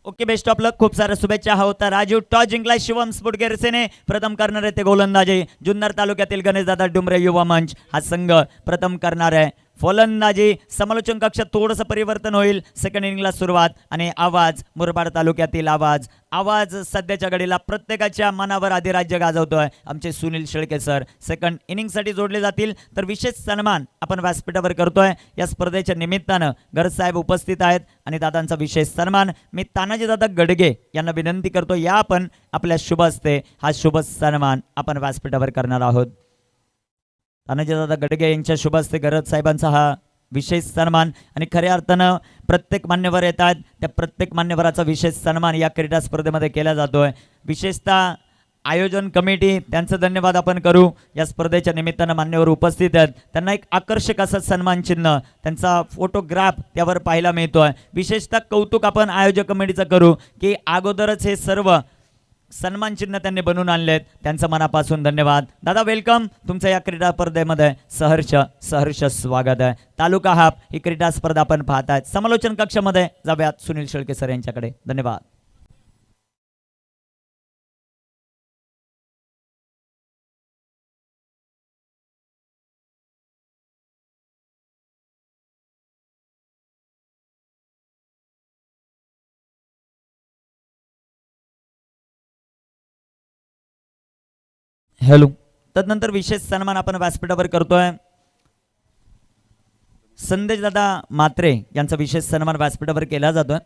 ओके, बेस्ट ऑफ लक. खूप साऱ्या शुभेच्छा. हा होता राजू. टॉस जिंकलाय शिवम स्फुटगेरसेने. प्रथम करणार आहे ते गोलंदाजी. जुन्नर तालुक्यातील गणेशदादा डुमरे युवा मंच हा संघ प्रथम करणार आहे फलंदाजी. समालोचन कक्षात थोडंसं परिवर्तन होईल. सेकंड इनिंगला सुरुवात आणि आवाज मुरबाड तालुक्यातील आवाज सध्याच्या घडीला प्रत्येकाच्या मनावर अधिराज्य गाजवतोय आमचे सुनील शेळके सर. सेकंड इनिंगसाठी जोडले जातील. तर विशेष सन्मान आपण व्यासपीठावर करतोय. या स्पर्धेच्या निमित्तानं गरज साहेब उपस्थित आहेत आणि दादांचा विशेष सन्मान मी तानाजी दादा गडगे यांना विनंती करतो, या आपण आपल्या शुभ हस्ते हा शुभ सन्मान आपण व्यासपीठावर करणार आहोत. तानाजीदादा गडगे यांच्या शुभ हस्ते गरज साहेबांचा हा विशेष सन्मान आणि खऱ्या अर्थानं प्रत्येक मान्यवर येतात त्या प्रत्येक मान्यवराचा विशेष सन्मान या क्रीडा स्पर्धेमध्ये केला जातोय. विशेषतः आयोजन कमिटी त्यांचं धन्यवाद आपण करू. या स्पर्धेच्या निमित्तानं मान्यवर उपस्थित आहेत, त्यांना एक आकर्षक असं सन्मान चिन्ह त्यांचा फोटोग्राफ त्यावर पाहायला मिळतोय. विशेषतः कौतुक आपण आयोजक कमिटीचं करू की अगोदरच हे सर्व सन्मान चिन्ह त्यांनी बनवून आणलेत. त्यांचं मनापासून धन्यवाद. दादा वेलकम. तुमचं या क्रीडा स्पर्धेमध्ये सहर्ष स्वागत आहे. तालुका हाफ ही क्रीडा स्पर्धा आपण पाहतायत. समालोचन कक्षामध्ये जाऊयात सुनील शेळके सर यांच्याकडे. धन्यवाद. हॅलो. तदनंतर विशेष सन्मान आपण व्यासपीठावर करतोय. संदेश दादा मात्रे यांचा विशेष सन्मान व्यासपीठावर केला जातोय.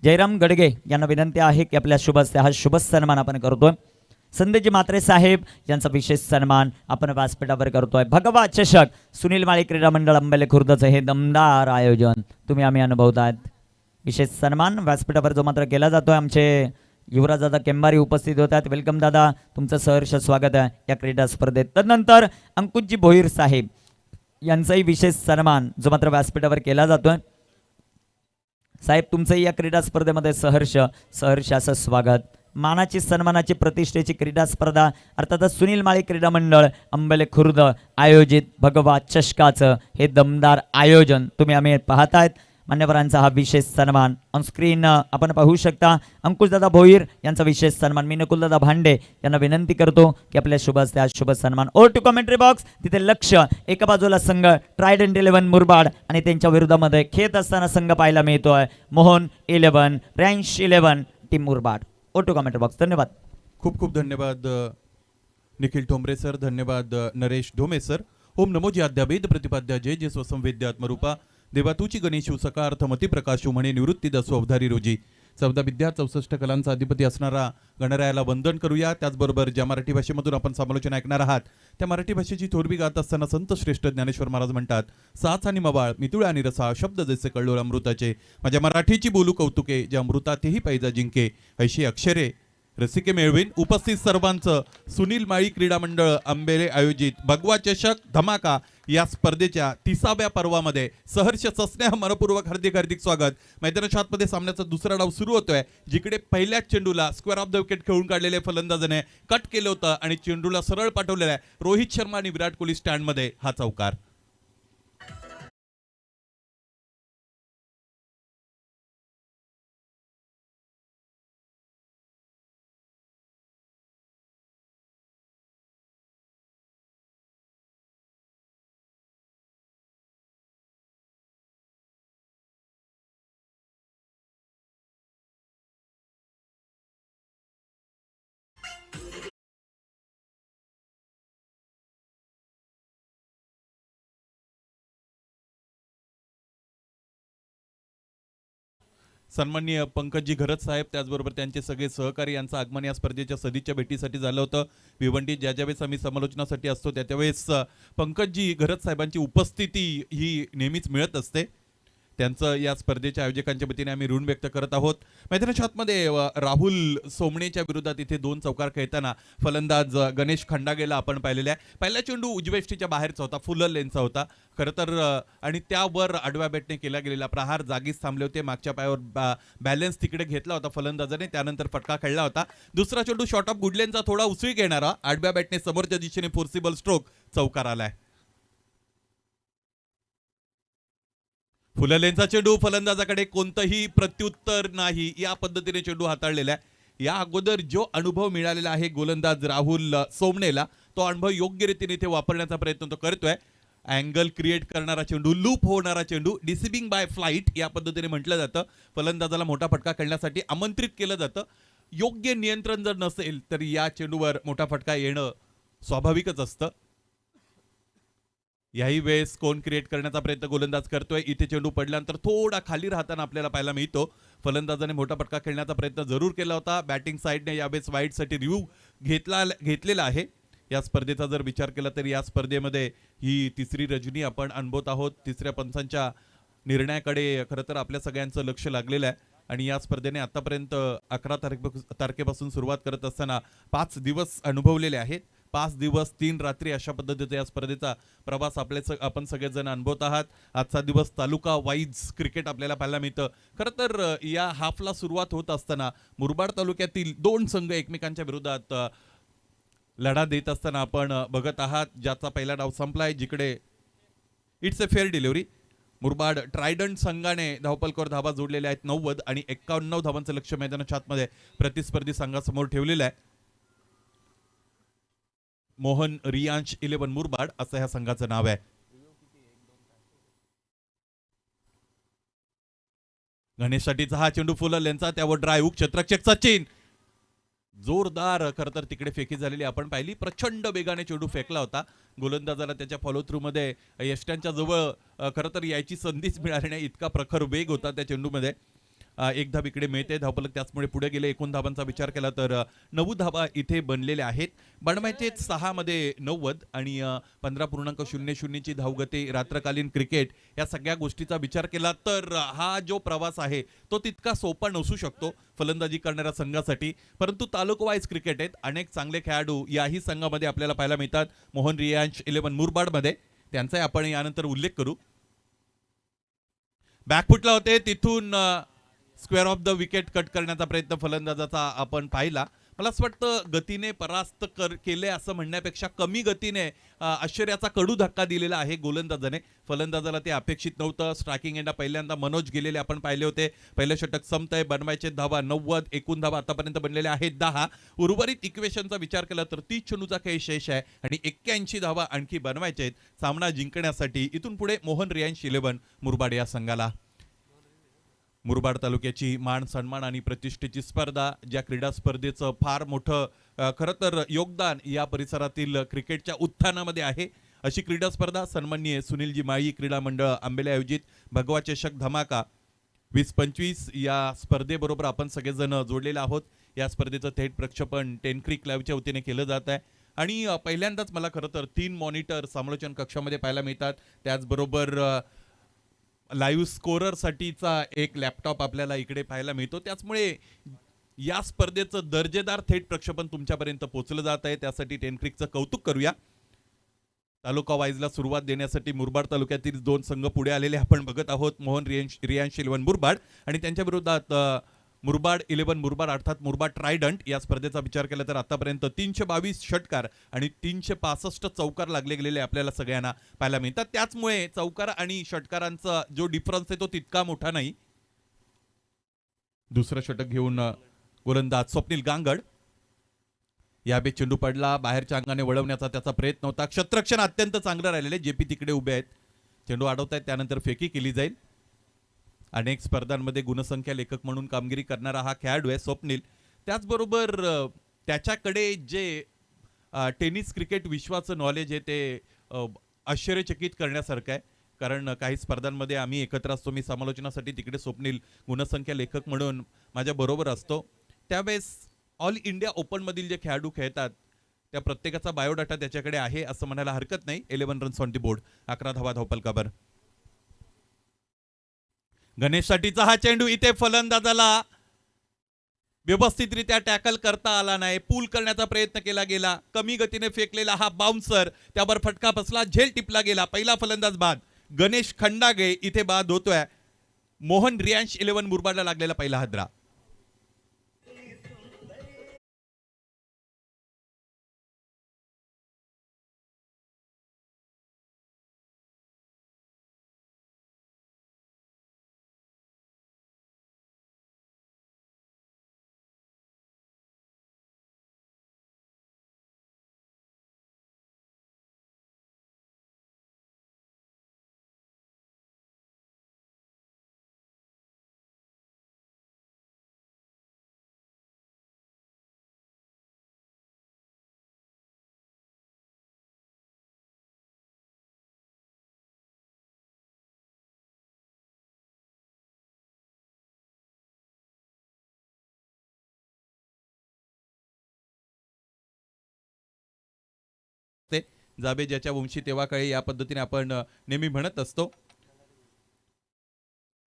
जयराम गडगे यांना विनंती आहे की आपल्या शुभ हस्ते हा शुभ सन्मान आपण करतोय. संदेशजी मात्रे साहेब यांचा विशेष सन्मान आपण व्यासपीठावर करतोय. भगवा चषक सुनील माळी क्रीडा मंडळ अंबेले खुर्दचं हे दमदार आयोजन तुम्ही आम्ही अनुभवतात. विशेष सन्मान व्यासपीठावर जो मात्र केला जातोय आमचे युवराज दादा केंबारी उपस्थित होतात. वेलकम दादा, तुमचं सहर्ष स्वागत आहे या क्रीडा स्पर्धेत. तदनंतर अंकुशजी भोईर साहेब यांचाही विशेष सन्मान जो मात्र व्यासपीठावर केला जातोय. साहेब तुमचंही या क्रीडा स्पर्धेमध्ये सहर्ष असं स्वागत. मानाची सन्मानाची प्रतिष्ठेची क्रीडा स्पर्धा अर्थातच सुनील माळी क्रीडा मंडळ अंबेले खुर्द आयोजित भगवा चषकाचं हे दमदार आयोजन तुम्ही आम्ही पाहतायत. मान्यवरांचा हा विशेष सन्मान ऑन स्क्रीन आपण पाहू शकता. अंकुशदादा भोईर यांचा विशेष सन्मान. मी नकुलदादा भांडे यांना विनंती करतो की आपल्या शुभ हस्ते हा शुभ सन्मान. Over to commentary box. तिथे लक्ष एका बाजूला संघ ट्रायडंट 11 मुरबाड आणि त्यांच्या विरोधामध्ये खेळत असताना संघ पाहायला मिळतोय Mohan 11 Riyansh 11 team Murbad. Over to commentary box. धन्यवाद. खूप खूप धन्यवाद निखिल ठोंबरे सर. धन्यवाद नरेश ढोमे सर. ओम नमोजी अद्यावेद प्रतिपाद्या जय जय स्वसंवेद्य आत्मरूपा देवातूची गणेशू सकार्थ मती प्रकाशू म्हणे निवृत्ती दसो अवधारी रोजी. 14 विद्या 64 कलांचा अधिपती असणारा गणरायाला वंदन करूया. त्याचबरोबर ज्या मराठी भाषेमधून आपण समालोचन ऐकणार आहात त्या मराठी भाषेची थोरवी गात असताना संत श्रेष्ठ ज्ञानेश्वर महाराज म्हणतात, साच आणि मवाळ मितुळ आणि रसा शब्द जैसे कळलोळ अमृताचे, माझ्या मराठीची बोलू कौतुके जे अमृतातेही पैजा जिंके, ऐशी अक्षरे रसिके मिळवीन. उपस्थित सर्वांचं सुनील माळी क्रीडा मंडळ आंबेले आयोजित भगवा चषक धमाका या स्पर्धेच्या 30व्या पर्वामध्ये सहर्ष सस्नेह मनपूर्वक हार्दिक हार्दिक स्वागत. मैदानाच्या आतमध्ये सामन्याचा दुसरा डाव सुरू होतोय, जिकडे पहिल्याच चेंडूला स्क्वेअर ऑफ द विकेट खेळून काढलेले फलंदाजाने कट केलं होतं आणि चेंडूला सरळ पाठवलेला आहे. रोहित शर्मा आणि विराट कोहली स्टँडमध्ये हा चौकार. सन्माननीय पंकजी घरत साहेब त्याचबरोबर त्यांचे सगळे सहकारी यांचं आगमन या स्पर्धेच्या सदिच्छा भेटीसाठी झालं होतं. भिवंडी ज्या ज्यावेळेस आम्ही समालोचनासाठी असतो त्यावेळेस पंकजी घरत साहेबांची उपस्थिती ही नेहमीच मिळत असते. त्यांचं या स्पर्धेच्या आयोजकांच्या वतीने आम्ही ऋण व्यक्त करत आहोत. मैदानाच्या आतमध्ये राहुल सोमणेच्या विरोधात इथे 2 चौकार खेळताना फलंदाज गणेश खंडागेला आपण पाहिलेला आहे. पहिला चेंडू उजव्या यष्टीच्या बाहेरचा होता, फुल लेनचा होता खरं तर, आणि त्यावर आडव्या बॅटने केला गेलेला प्रहार जागीच थांबले होते. मागच्या पायावर बॅलन्स तिकडे घेतला होता फलंदाजाने, त्यानंतर फटका खेळला होता. दुसरा चेंडू शॉर्ट ऑफ गुडलेनचा थोडा उसळी घेणारा आडव्या बॅटने समोरच्या दिशेने फोर्सिबल स्ट्रोक चौकार आलाय. फुललेनचा चेंडू, फलंदाजाकडे कोणतंही प्रत्युत्तर नाही, या पद्धतीने चेंडू हाताळलेला आहे. या अगोदर जो अनुभव मिळालेला आहे गोलंदाज राहुल सोमणेला, तो अनुभव योग्य रीतीने इथे वापरण्याचा प्रयत्न तो करतोय. अँगल क्रिएट करणारा चेंडू, लूप होणारा चेंडू, डिसिबिंग बाय फ्लाईट या पद्धतीने म्हटलं जातं. फलंदाजाला मोठा फटका खेळण्यासाठी आमंत्रित केलं जातं. योग्य नियंत्रण जर नसेल तर या चेंडूवर मोठा फटका येणं स्वाभाविकच असतं. याही वेळेस कोण क्रिएट करण्याचा प्रयत्न गोलंदाज करतोय. इथे चेंडू पडल्यानंतर थोडा खाली राहताना आपल्याला पाहायला मिळतो. फलंदाजाने मोठा फटका खेळण्याचा प्रयत्न जरूर केला होता. बॅटिंग साईडने यावेळेस वाईडसाठी रिव्ह्यू घेतलेला आहे. या स्पर्धेचा जर विचार केला तर या स्पर्धेमध्ये ही तिसरी रजनी आपण अनुभवत आहोत. तिसऱ्या पंचांच्या निर्णयाकडे खरं तर आपल्या सगळ्यांचं लक्ष लागलेलं आहे. आणि या स्पर्धेने आतापर्यंत 11 तारखेपासून सुरुवात करत असताना 5 दिवस अनुभवलेले आहेत. 5 दिवस 3 रात्री अशा पद्धतीचा या स्पर्धेचा प्रवास आपण सगळेजण अनुभवत आहात. आजचा दिवस तालुका वाईज क्रिकेट आपल्याला पाहायला मिळतं. खरं तर या हाफला सुरुवात होत असताना मुरबाड तालुक्यातील 2 संघ एकमेकांच्या विरोधात लढा देत असताना आपण बघत आहात. ज्याचा पहिला डाव संपलाय, जिकडे it's a fair delivery. Murbad Trident संघाने धावपलकर धावा जोडलेल्या आहेत 90 आणि 91 धावांचं लक्ष मैदानाच्या आतमध्ये प्रतिस्पर्धी संघासमोर ठेवलेलं आहे. मोहन रियांश 11 मुरबाड असं ह्या संघाचं नाव आहे. गणेशसाठीचा हा चेंडू फुल लेनचा, त्यावर ड्राईव्ह क्षेत्ररक्षक सचिन, जोरदार खरं तर तिकडे फेकी झालेली आपण पाहिली. प्रचंड वेगाने चेंडू फेकला होता. गोलंदाजाला त्याच्या फॉलो थ्रू मध्ये यष्ट्यांच्या जवळ खरं तर यायची संधीच मिळाली नाही, इतका प्रखर वेग होता त्या चेंडूमध्ये. एक धाव इकडे मिळते, धावपलक त्याचमुळे पुढे गेले. 9 धावांचा विचार केला तर 9 धावा इथे बनलेल्या आहेत. बनवायचे 6 मध्ये 90 आणि 15.00 ची धावगती. रात्रकालीन क्रिकेट या सगळ्या गोष्टीचा विचार केला तर हा जो प्रवास आहे तो तितका सोपा नसू शकतो फलंदाजी करणाऱ्या संघासाठी. परंतु तालुका वाईज क्रिकेट आहेत, अनेक चांगले खेळाडू याही संघामध्ये आपल्याला पाहायला मिळतात. मोहन रियांश 11 मुरबाडमध्ये, त्यांचाही आपण यानंतर उल्लेख करू. बॅकफुटला होते, तिथून square of the wicket cut करण्याचा प्रयत्न फलंदाजाचा आपण पाहिला. मला असं वाटतं गतीने परास्त केले असं म्हणण्यापेक्षा कमी गतीने आश्चर्याचा कडू धक्का दिलेला आहे गोलंदाजाने. फलंदाजाला ते अपेक्षित नव्हतं. स्ट्रायकिंग एंडा पहिल्यांदा मनोज गेलेले आपण पाहिले होते. पहिलं षटक संपतंय, बनवायचे धावा 90, एकूण धावा आतापर्यंत बनलेल्या आहेत 10. उर्वरित इक्वेशनचा विचार केला तर 30 चेंडूचा खेळ शेष आहे आणि 81 धावा आणखी बनवायचे आहेत सामना जिंकण्यासाठी. इथून पुढे मोहन रियांश 11 मुरबाड या संघाला. मुरबाड तालुक्याची मान सन्मान आणि प्रतिष्ठेची स्पर्धा, ज्या क्रीडा स्पर्धेचं फार मोठं खरं तर योगदान या परिसरातील क्रिकेटच्या उत्थानामध्ये आहे, अशी क्रीडा स्पर्धा सन्माननीय सुनीलजी माळी क्रीडा मंडळ आंबेले आयोजित भगवा चषक धमाका 2025 या स्पर्धेबरोबर आपण सगळेजण जोडलेले आहोत. या स्पर्धेचं थेट प्रक्षेपण 10 क्रिक लाईव्हच्या वतीने केलं जात आहे आणि पहिल्यांदाच मला खरं तर 3 मॉनिटर समालोचन कक्षामध्ये पाहायला मिळतात. त्याचबरोबर लाईव्ह स्कोरर साठीचा एक लॅपटॉप आपल्याला इकडे पाहायला मिळतो. त्याचमुळे या स्पर्धेचं दर्जेदार थेट प्रक्षेपण तुमच्यापर्यंत पोहोचलं जात आहे. त्यासाठी 10 क्रिकचं कौतुक करूया. तालुका वाईजला सुरुवात देण्यासाठी मुरबाड तालुक्यातील 2 संघ पुढे आलेले आपण बघत आहोत. मोहन रियांश 11 मुरबाड आणि त्यांच्या विरोधात मुरबाड 11 मुरबाड अर्थात मुरबाड ट्रायडंट. या स्पर्धेचा विचार केला तर आतापर्यंत 322 षटकार आणि 365 चौकार लागले गेलेले आपल्याला सगळ्यांना पाहायला मिळतात. त्याचमुळे चौकार आणि षटकारांचा जो डिफरन्स आहे तो तितका मोठा नाही. दुसरं षटक घेऊन गोलंदाज स्वप्नील गांगड. याबे चेंडू पडला, बाहेरच्या अंगाने वळवण्याचा त्याचा प्रयत्न होता. क्षेत्ररक्षण अत्यंत चांगलं राहिलेले. जेपी तिकडे उभे आहेत, चेंडू अडवत आहेत, त्यानंतर फेकी केली जाईल. अनेक स्पर्धांमध्ये गुणसंख्या लेखक म्हणून कामगिरी करणारा हा खेळाडू आहे स्वप्नील. त्याचबरोबर त्याच्याकडे जे टेनिस क्रिकेट विश्वाचं नॉलेज आहे ते आश्चर्यचकित करण्यासारखं आहे. कारण काही स्पर्धांमध्ये आम्ही एकत्र असतो. मी समालोचनासाठी तिकडे स्वप्नील गुणसंख्या लेखक म्हणून माझ्या बरोबर असतो. त्यावेळेस ऑल इंडिया ओपनमधील जे खेळाडू खेळतात त्या प्रत्येकाचा बायोडाटा त्याच्याकडे आहे असं म्हणायला हरकत नाही. 11 रन्स ऑन दी बोर्ड, 11 धावा धावपलकावर. गणेशसाठीचा हा चेंडू, इथे फलंदाजाला व्यवस्थितरित्या टॅकल करता आला नाही. पूल करण्याचा प्रयत्न केला गेला. कमी गतीने फेकलेला हा बाउन्सर, त्यावर फटका बसला, झेल टिपला गेला. पहिला फलंदाज बाद. गणेश खंडागे इथे बाद होतोय. मोहन रियांश 11 मुरबाडला लागलेला पहिला हादरा. जाबे ज्याच्या वंशी तेव्हा काळी या पद्धतीने आपण नेहमी म्हणत असतो.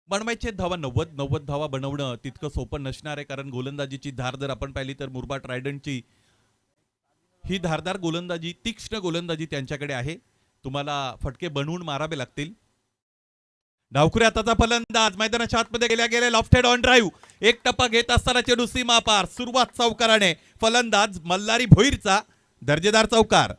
बनवायचे धावा 90 धावा बनवणं तितकं सोपं नसणार आहे. कारण गोलंदाजीची धार जर आपण पाहिली तर मुरबाड ट्रायडंटची ही धारदार गोलंदाजी, तीक्ष्ण गोलंदाजी त्यांच्याकडे आहे. तुम्हाला फटके बनवून मारावे लागतील. डावखुऱ्या हाताचा फलंदाज मैदानाच्या आतमध्ये गेले लॉफ्टेड ऑन ड्राईव्ह. एक टप्पा घेत असताना चेंडू सीमा पार. सुरुवात चौकाराने. फलंदाज मल्हारी भोईरचा दर्जेदार चौकार.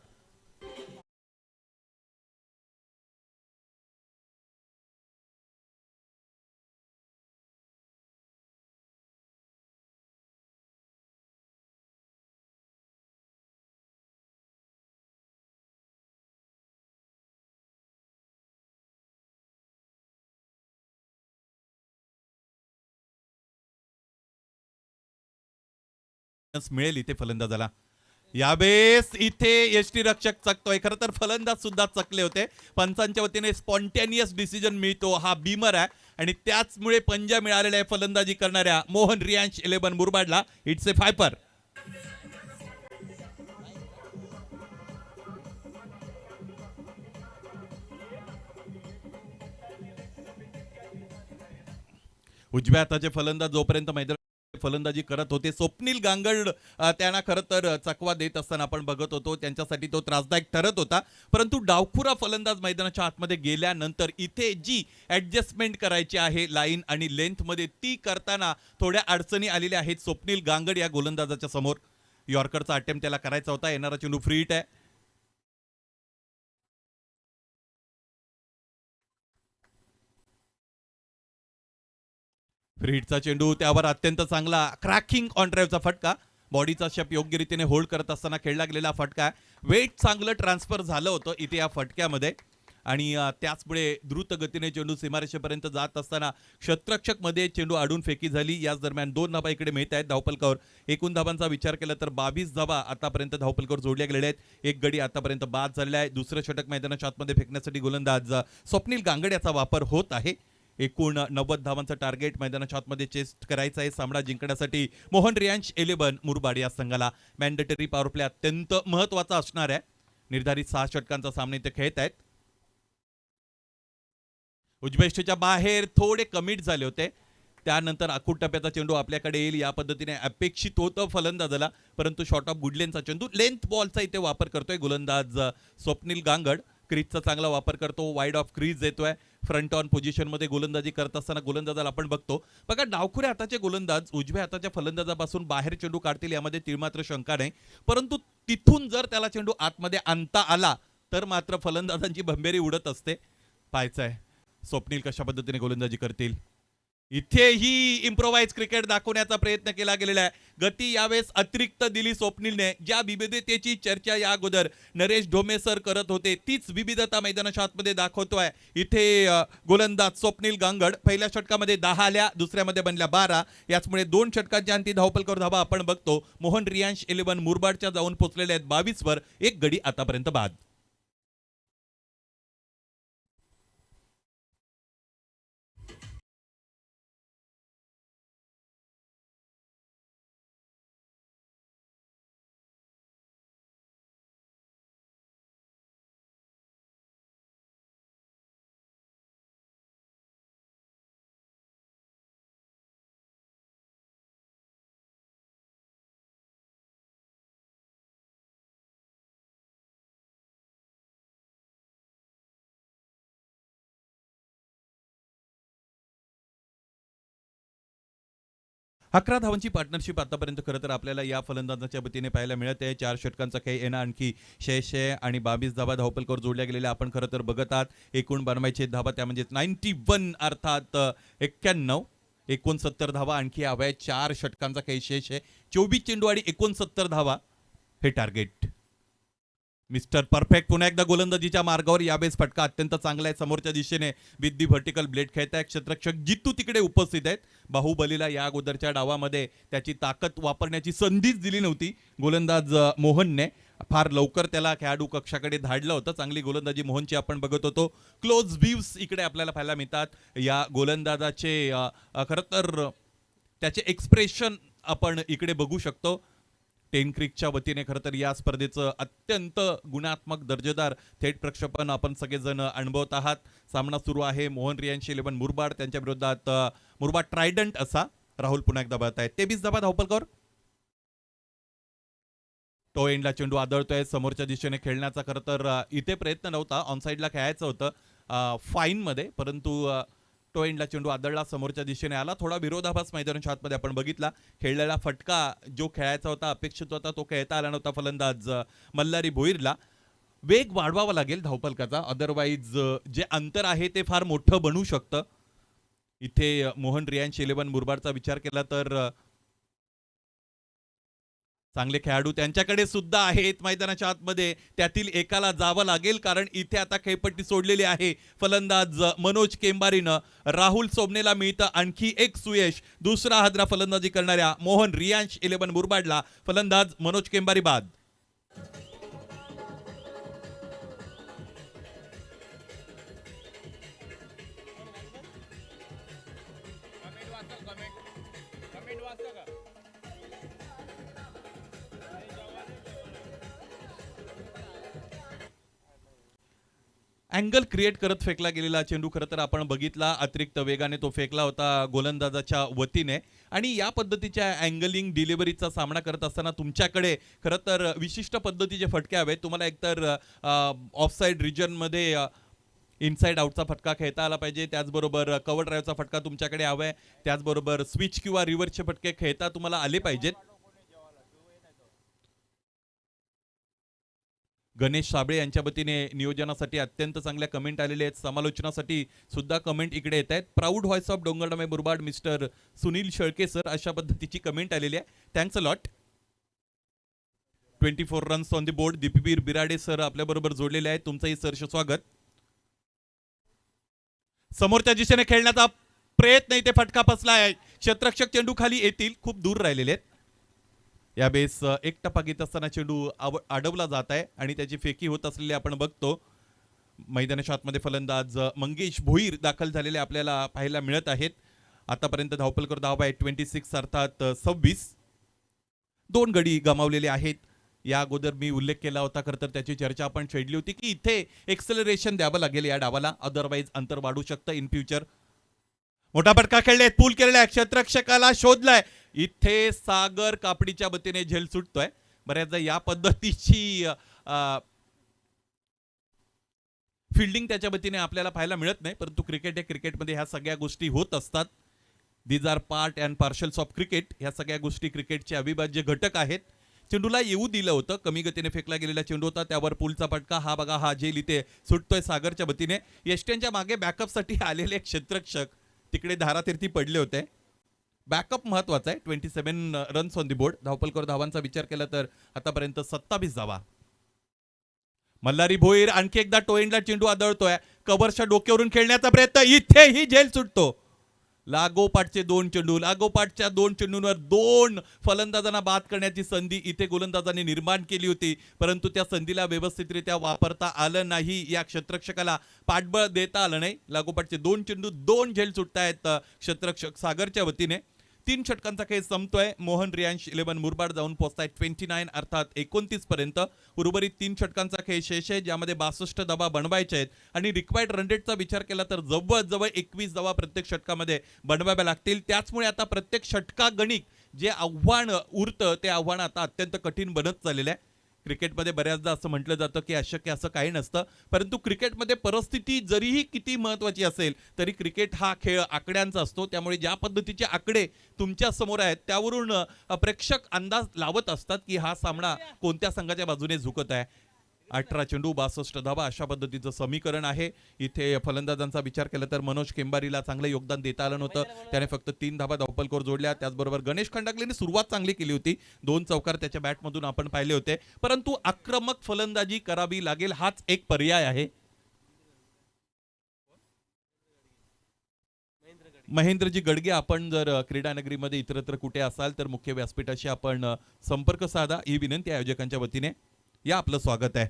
मिळेल इथे फलंदाजाला. यावेळेस इथे यष्टी रक्षक चकतोय. खरं तर फलंदाज सुद्धा चकले होते. पंचांच्या वतीने स्पॉन्टेनियस डिसिजन मिळतो. हा बीमर आहे आणि त्याचमुळे पंजा मिळालेला आहे फलंदाजी करणाऱ्या मोहन रियांश 11 मुरबाडला. It's a fiver. उजव्या हाताचे फलंदाज जोपर्यंत मैदान फलंदाजी करत होते स्वप्नील गांगड त्यांना खरं तर चकवा देत असताना आपण बघत होतो. त्यांच्यासाठी तो त्रासदायक ठरत होता. परंतु डावखुरा फलंदाज मैदानाच्या आतमध्ये गेल्यानंतर इथे जी ऍडजस्टमेंट करायची आहे लाईन आणि लेंथ मध्ये ती करताना थोड्या अडचणी आलेल्या आहेत स्वप्नील गांगड या गोलंदाजाच्या समोर. यॉर्करचा अटेम्प्ट त्याला करायचा होता. येणारा चेंडू फ्री हिट आहे. फ्री हिटचा चेंडू, त्यावर अत्यंत चांगला क्रॅकिंग ऑन ड्राईव्हचा फटका. बॉडीचा शेप योग्य रीतीने होल्ड करत असताना खेळला गेलेला फटका. वेट चांगलं ट्रान्सफर झालं होतं इथे या फटक्यामध्ये आणि त्याचमुळे द्रुत गतीने चेंडू सीमारेषेपर्यंत जात असताना क्षेत्ररक्षक मध्ये चेंडू आडून फेकी झाली. याच दरम्यान 2 धाबा इकडे मिळत आहेत धावपलकावर. एकूण धाबांचा विचार केला तर 22 धाबा आतापर्यंत धावपलकावर जोडल्या गेलेल्या आहेत. एक गडी आतापर्यंत बाद झालेला आहे. दुसरं षटक मैदानाच्या आतमध्ये फेकण्यासाठी गोलंदाज स्वप्नील गांगड याचा वापर होत आहे. एकूण 90 धावांचं टार्गेट मैदानाच्या आतमध्ये चेस्ट करायचं आहे. सामना जिंकण्यासाठी मोहन रियांश 11 मुरबाड या संघाला मॅन्डेटरी पॉवर प्ले अत्यंत महत्वाचा असणार आहे. निर्धारित 6 षटकांचा सामना इथे खेळत आहेत. उजव्या बाहेर थोडे कमिट झाले होते. त्यानंतर आखूड टप्प्याचा चेंडू आपल्याकडे येईल या पद्धतीने अपेक्षित होतं फलंदाजाला. परंतु शॉर्ट ऑफ गुडलेनचा चेंडू लेंथ बॉलचा इथे वापर करतोय गोलंदाज स्वप्नील गांगड. क्रीजचा चांगला वापर करतो. वाईड ऑफ क्रीज येतोय. फ्रंट ऑन पोझिशन मध्ये गोलंदाजी करत असताना गोलंदाजाला आपण बघतो बघा डावखुऱ्या हाताचे गोलंदाज उजव्या हाताच्या फलंदाजापासून बाहेर चेंडू काढतील यामध्ये तिळमात्र शंका नाही. परंतु तिथून जर त्याला चेंडू आतमध्ये आणता आला तर मात्र फलंदाजांची भंबेरी उडत असते. पाहायचंय स्वप्नील कशा पद्धतीने गोलंदाजी करतील. इथेही इम्प्रोवाइज क्रिकेट दाखवण्याचा प्रयत्न केला गेलेला आहे. गती यावेळेस अतिरिक्त दिली स्वप्नीलने. ज्या विविधतेची चर्चा या अगोदर नरेश ढोमे सर करत होते तीच विविधता मैदानाच्या आतमध्ये दाखवतोय इथे गोलंदाज स्वप्नील गांगड. पहिल्या षटकामध्ये 10 आल्या, दुसऱ्यामध्ये बनल्या 12. याचमुळे 2 षटकांच्या अंती धावपलकावर धावा आपण बघतो. मोहन रियांश 11 मुरबाडच्या जाऊन पोहोचलेले आहेत 22 वर. एक गडी आतापर्यंत बाद. 11 धावांची पार्टनरशिप आतापर्यंत खरं तर आपल्याला या फलंदाजाच्या वतीने पाहायला मिळत आहे. 4 षटकांचा खेळ येणं आणखी 86 आणि 22 धावा धावपलकर जोडल्या गेलेल्या आपण खरं तर बघत आहात. एकूण बनवायचे धावा त्या म्हणजे 91 अर्थात 91. 69 धावा आणखी हव्या. 4 षटकांचा खेळ शेष आहे. 24 चेंडू आणि 69 धावा हे टार्गेट. मिस्टर परफेक्ट पुन्हा एकदा गोलंदाजीच्या मार्गावर. यावेळेस फटका अत्यंत चांगला आहे. समोरच्या दिशेने विथ दी व्हर्टिकल ब्लेड खेळत आहे क्षेत्ररक्षक जितू तिकडे उपस्थित आहेत. बाहुबलीला या अगोदरच्या डावामध्ये त्याची ताकद वापरण्याची संधीच दिली नव्हती गोलंदाज मोहनने. फार लवकर त्याला खेळाडू कक्षाकडे धाडलं होतं. चांगली गोलंदाजी मोहनची आपण बघत होतो. क्लोज व्ह्यूज इकडे आपल्याला पाहायला मिळतात. या गोलंदाजाचे खरं तर त्याचे एक्सप्रेशन आपण इकडे बघू शकतो. 10 क्रिकच्या वतीने खरं तर या स्पर्धेचं अत्यंत गुणात्मक दर्जेदार थेट प्रक्षेपण आपण सगळेजण अनुभवत आहात. सामना सुरू आहे मोहन रियांशी 11 मुरबाड त्यांच्या विरोधात मुरबाड ट्रायडंट असा. राहुल पुन्हा एकदा बघत आहे. 23 धावा धावपलकर. टो एंडला चेंडू आदळतोय. समोरच्या दिशेने खेळण्याचा खरं तर इथे प्रयत्न नव्हता. ऑनसाईडला खेळायचं होतं फाईन मध्ये, परंतु टो एंडला चेंडू आदळला समोरच्या दिशेने आला. थोडा विरोधाभास मैदानाच्या आतमध्ये आपण बघितला. खेळलेला फटका जो खेळायचा होता अपेक्षित होता तो खेळता आला नव्हता फलंदाज मल्हारी भोईरला. वेग वाढवावा लागेल धावपलकाचा, अदरवाईज जे अंतर आहे ते फार मोठं बनू शकतं. इथे मोहन रियांश 11 मुरबाडचा विचार केला तर चांगले खेळाडू त्यांच्याकडे सुद्धा आहेत मैदानाच्या आतमध्ये. त्यातील एकाला जावं लागेल कारण इथे आता खेळपट्टी सोडलेली आहे फलंदाज मनोज केंबारीनं. राहुल सोबनेला मिळतं आणखी एक सुयश. दुसरा हादरा फलंदाजी करणाऱ्या मोहन रियांश 11 मुरबाडला फलंदाज मनोज केंबारी बाद. अँगल क्रिएट करत फेकला गेलेला चेंडू खरं तर आपण बघितला. अतिरिक्त वेगाने तो फेकला होता गोलंदाजाच्या वतीने. आणि या पद्धतीच्या अँगलिंग डिलिव्हरीचा सामना करत असताना तुमच्याकडे खरं तर विशिष्ट पद्धतीचे फटके हवेत. तुम्हाला एकतर ऑफसाईड रिजनमध्ये इनसाइड आउटचा फटका खेळता आला पाहिजे. त्याचबरोबर कव्हर ड्राईव्हचा फटका तुमच्याकडे हवा आहे. त्याचबरोबर स्विच किंवा रिव्हर्सचे फटके खेळता तुम्हाला आले पाहिजेत. गणेश साबळे यांच्या वतीने नियोजनासाठी अत्यंत चांगल्या कमेंट आलेले आहेत. समालोचनासाठी सुद्धा कमेंट इकडे येत आहेत. प्राऊड व्हॉइस ऑफ डोंगरडमे मुरबाड मिस्टर सुनील शेळके सर अशा पद्धतीची कमेंट आलेली आहे. Thanks a lot. 24 runs on the board. Deepveer Birade sir आपल्याबरोबर जोडलेले आहेत. तुमचंही सहर्ष स्वागत. समोरच्या दिशेने खेळण्याचा प्रयत्न इथे फटका फसला आहे. क्षेत्ररक्षक चेंडू खाली येतील. खूप दूर राहिलेले आहेत. या बेस एक टप्पा घेत असताना चेंडू अडवला जात आहे आणि त्याची फेकी होत असलेली आपण बघतो. मैदानाच्या आतमध्ये फलंदाज मंगेश भोईर दाखल झालेले आपल्याला पाहायला मिळत आहेत. आतापर्यंत धावपलकर धावा आहे 26 अर्थात 26. 2 गडी गमावलेले आहेत. या अगोदर मी उल्लेख केला होता. खरं तर त्याची चर्चा आपण छेडली होती की इथे एक्सेलरेशन द्यावं लागेल या डावाला, अदरवाईज अंतर वाढू शकतं इन फ्युचर. मोठा फटका खेळलाय. पूल केलेला आहे. क्षेत्ररक्षकाला शोधलाय. इथे सागर कापडीच्या वतीने झेल सुटतोय. बऱ्याचदा या पद्धतीची फिल्डिंग त्याच्या वतीने आपल्याला पाहायला मिळत नाही, परंतु क्रिकेट हे क्रिकेटमध्ये ह्या सगळ्या गोष्टी होत असतात. These are part and parcels of cricket. ह्या सगळ्या गोष्टी क्रिकेटचे अविभाज्य घटक आहेत. चेंडूला येऊ दिलं होतं. कमी गतीने फेकला गेलेला चेंडू होता. त्यावर पुलचा फटका. हा बघा, हा झेल इथे सुटतोय सागरच्या वतीने. यष्ट्यांच्या मागे बॅकअपसाठी आलेले क्षेत्ररक्षक तिकडे धारातीर्थी पडले होते. बॅकअप महत्वाचा आहे. 27 रन्स ऑन दी बोर्ड. धावपलकर धावांचा विचार केला तर आतापर्यंत 27 धावा. मल्हारी भोईर आणखी एकदा टोएंडला चेंडू आदळतोय. कव्हरच्या डोक्यावरून खेळण्याचा प्रयत्न. इथेही झेल सुटतो. लागोपाठचे 2 चेंडू. लागोपाठच्या 2 चेंडूंवर 2 फलंदाजांना बाद करण्याची संधी इथे गोलंदाजांनी निर्माण केली होती, परंतु त्या संधीला व्यवस्थितरित्या वापरता आलं नाही. या क्षेत्ररक्षकाला पाठबळ देता आलं नाही. लागोपाठचे 2 चेंडू 2 झेल सुटतायत क्षेत्ररक्षक सागरच्या वतीने. 3 षटकांचा खेळ संपतोय. मोहन रियांश 11 मुरबाड जाऊन पोहोचतायत 29 अर्थात 29 पर्यंत. उर्वरित 3 षटकांचा खेळ शेष आहे, ज्यामध्ये 62 धावा बनवायचे आहेत आणि रिक्वायर्ड रन रेटचा विचार केला तर जवळजवळ 21 धावा प्रत्येक षटकामध्ये बनवाव्या लागतील. त्याचमुळे आता प्रत्येक षटकागणिक जे आव्हान उरतं ते आव्हान आता अत्यंत कठीण बनत चाललेलं आहे. क्रिकेटमध्ये बऱ्याचदा असं म्हटलं जातं की अशक्य असं काही नसतं, परंतु क्रिकेटमध्ये परिस्थिती जरीही किती महत्त्वाची असेल तरी क्रिकेट हा खेळ आकड्यांचा असतो. त्यामुळे ज्या पद्धतीचे आकडे तुमच्या समोर आहेत त्यावरून प्रेक्षक अंदाज लावत असतात की हा सामना कोणत्या संघाच्या बाजूने झुकत आहे. 18 चेंडू 62 धावा अशा पद्धतीचं समीकरण आहे. इथे फलंदाजांचा विचार केला तर मनोज केंबारीला चांगलं योगदान देता आलं नव्हतं, त्याने फक्त 3 धावा धावपलकोर जोडल्या. त्याचबरोबर गणेश खंडागलेने सुरुवात चांगली केली होती, 2 चौकार त्याच्या बॅटमधून आपण पाहिले होते, परंतु आक्रमक फलंदाजी करावी लागेल हाच एक पर्याय आहे. महेंद्रजी गडगे, आपण जर क्रीडानगरीमध्ये इतरत्र कुठे असाल तर मुख्य व्यासपीठाशी आपण संपर्क साधा ही विनंती आयोजकांच्या वतीने. या आपलं स्वागत आहे.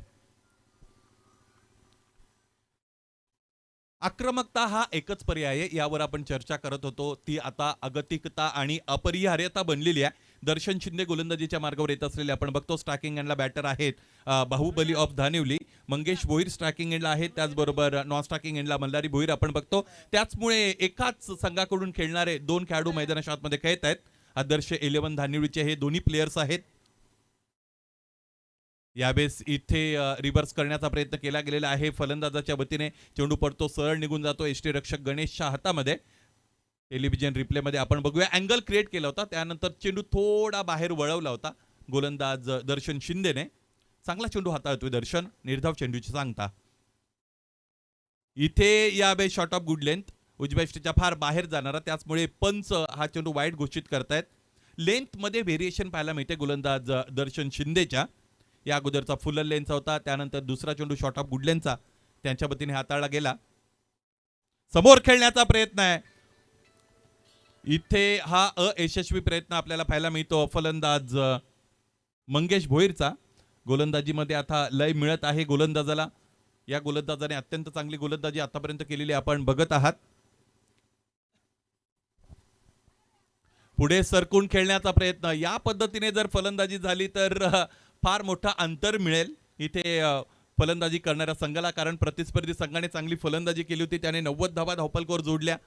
आक्रमकता हा एकच पर्याय आहे, यावर आपण चर्चा करत होतो. ती आता अगतिकता आणि अपरिहार्यता बनलेली आहे. दर्शन शिंदे गोलंदाजीच्या मार्गावर येत असलेले आपण बघतो. स्ट्रायकिंग एंडला बॅटर आहेत बाहुबली ऑफ धानिवली, मंगेश भोईर स्ट्रायकिंग एंडला आहेत, त्याचबरोबर नॉन स्ट्रायकिंग एंडला मल्हारी भोईर आपण बघतो. त्याचमुळे एकाच संघाकडून खेळणारे 2 खेळाडू मैदानाच्या आतमध्ये खेळत आहेत. आदर्श 11 धानिवलीचे हे दोन्ही प्लेयर्स आहेत. यावेळेस इथे रिव्हर्स करण्याचा प्रयत्न केला गेलेला आहे फलंदाजाच्या वतीने. चेंडू पडतो, सरळ निघून जातो यष्टीरक्षक गणेशच्या हातामध्ये. टेलिव्हिजन रिप्लेमध्ये आपण बघूया, अँगल क्रिएट केला होता, त्यानंतर चेंडू थोडा बाहेर वळवला होता गोलंदाज दर्शन शिंदेने. चांगला चेंडू हाताळतोय दर्शन, निर्धाव चेंडूची सांगता. इथे यावेळेस शॉट ऑफ गुड लेंथ उजव्या यष्टीच्या फार बाहेर जाणारा, त्याचमुळे पंच हा चेंडू वाईट घोषित करतायत. लेंथ मध्ये व्हेरिएशन पाहायला मिळते गोलंदाज दर्शन शिंदेच्या. या अगोदरचा फुल लेनचा होता, त्यानंतर दुसरा चेंडू शॉट ऑफ गुडलेनचा त्यांच्या वतीने हाताळला गेला. समोर खेळण्याचा प्रयत्न आहे, इथे हा अयशस्वी प्रयत्न आपल्याला पाहायला मिळतो फलंदाज मंगेश भोईरचा. गोलंदाजीमध्ये आता लय मिळत आहे गोलंदाजाला. या गोलंदाजाने अत्यंत चांगली गोलंदाजी आतापर्यंत केलेली आपण बघत आहात. पुढे सरकून खेळण्याचा प्रयत्न, या पद्धतीने जर फलंदाजी झाली तर फार मोठा अंतर मिळेल इथे फलंदाजी करणाऱ्या संघाला, कारण प्रतिस्पर्धी संघाने चांगली फलंदाजी केली होती, त्याने 90 धावा धावपलकोर जोडल्या.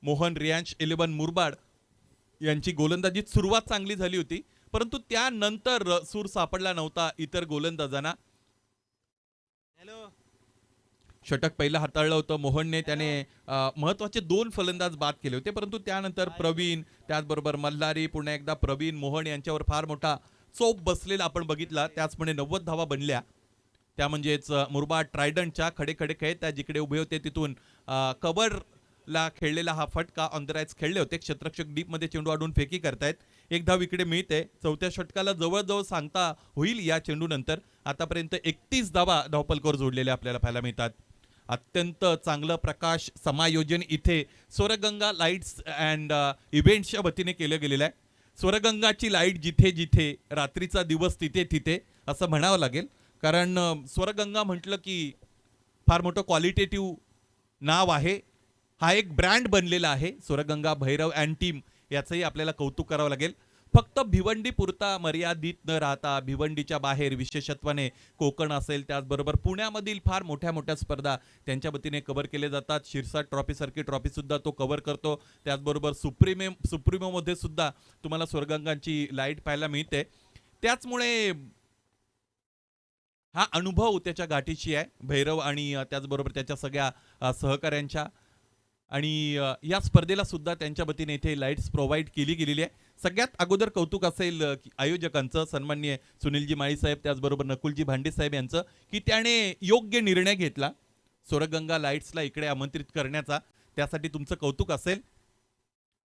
मोहन रियांश 11 मुरबाड यांची गोलंदाजीत सुरुवात चांगली झाली होती, परंतु त्यानंतर सूर सापडला नव्हता इतर गोलंदाजांना. षटक पहिला हाताळलं होतं मोहनने, त्याने महत्वाचे 2 फलंदाज बाद केले होते, परंतु त्यानंतर प्रवीण, त्याचबरोबर मल्हारी, पुन्हा एकदा प्रवीण, मोहन यांच्यावर फार मोठा चोप बसलेला आपण बघितला. त्याचमुळे 90 धावा बनल्या. त्या म्हणजेच मुरबाड ट्रायडंटच्या खडे खडे खेळ त्या जिकडे उभे होते तिथून कव्हरला खेळलेला हा फटका ऑन द राईट्स खेळले होते. क्षेत्ररक्षक डीप मध्ये चेंडू अडून फेकी करतायत. 1 धाव इकडे मिळते. चौथ्या षटकाला जवळजवळ सांगता होईल या चेंडू नंतर. आतापर्यंत 31 धावा धावपलकोर जोडलेल्या आपल्याला पाहायला मिळतात. अत्यंत चांगलं प्रकाश समायोजन इथे स्वरगंगा लाईट्स अँड इव्हेंट्सच्या वतीने केलं गेलेलं आहे. स्वरगंगाची लाईट जिथे जिथे, रात्रीचा दिवस तिथे तिथे असं म्हणावं लागेल, कारण स्वरगंगा म्हटलं की फार मोठं क्वालिटेटिव्ह नाव आहे. हा एक ब्रँड बनलेला आहे स्वरगंगा भैरव अँड टीम, याचंही आपल्याला कौतुक करावं लागेल. फक्त भिवंडी पुरता मर्यादित न राहता भिवंडीच्या बाहेर विशेषत्वाने कोकण असेल, त्याचबरोबर पुण्यामधील फार मोठ्या मोठ्या स्पर्धा त्यांच्या वतीने कव्हर केले जातात. शिरसाट ट्रॉफी सारखी ट्रॉफी सुद्धा तो कव्हर करतो. त्याचबरोबर सुप्रीमो मध्ये सुद्धा तुम्हाला स्वरगंगांची लाईट पाहायला मिळते. त्याचमुळे हा अनुभव त्याच्या गाठीशी आहे भैरव आणि त्याचबरोबर त्याच्या सगळ्या सहकाऱ्यांच्या. आणि या स्पर्धेला सुद्धा त्यांच्या वतीने इथे लाईट्स प्रोव्हाइड केली गेलेली आहे. सगळ्यात अगोदर कौतुक असेल आयोजकांचं, सन्माननीय सुनीलजी माळी साहेब, त्याचबरोबर नकुलजी भांडे साहेब यांचं, की त्याने योग्य निर्णय घेतला स्वरगंगा लाईट्सला इकडे आमंत्रित करण्याचा. त्यासाठी तुमचं कौतुक असेल.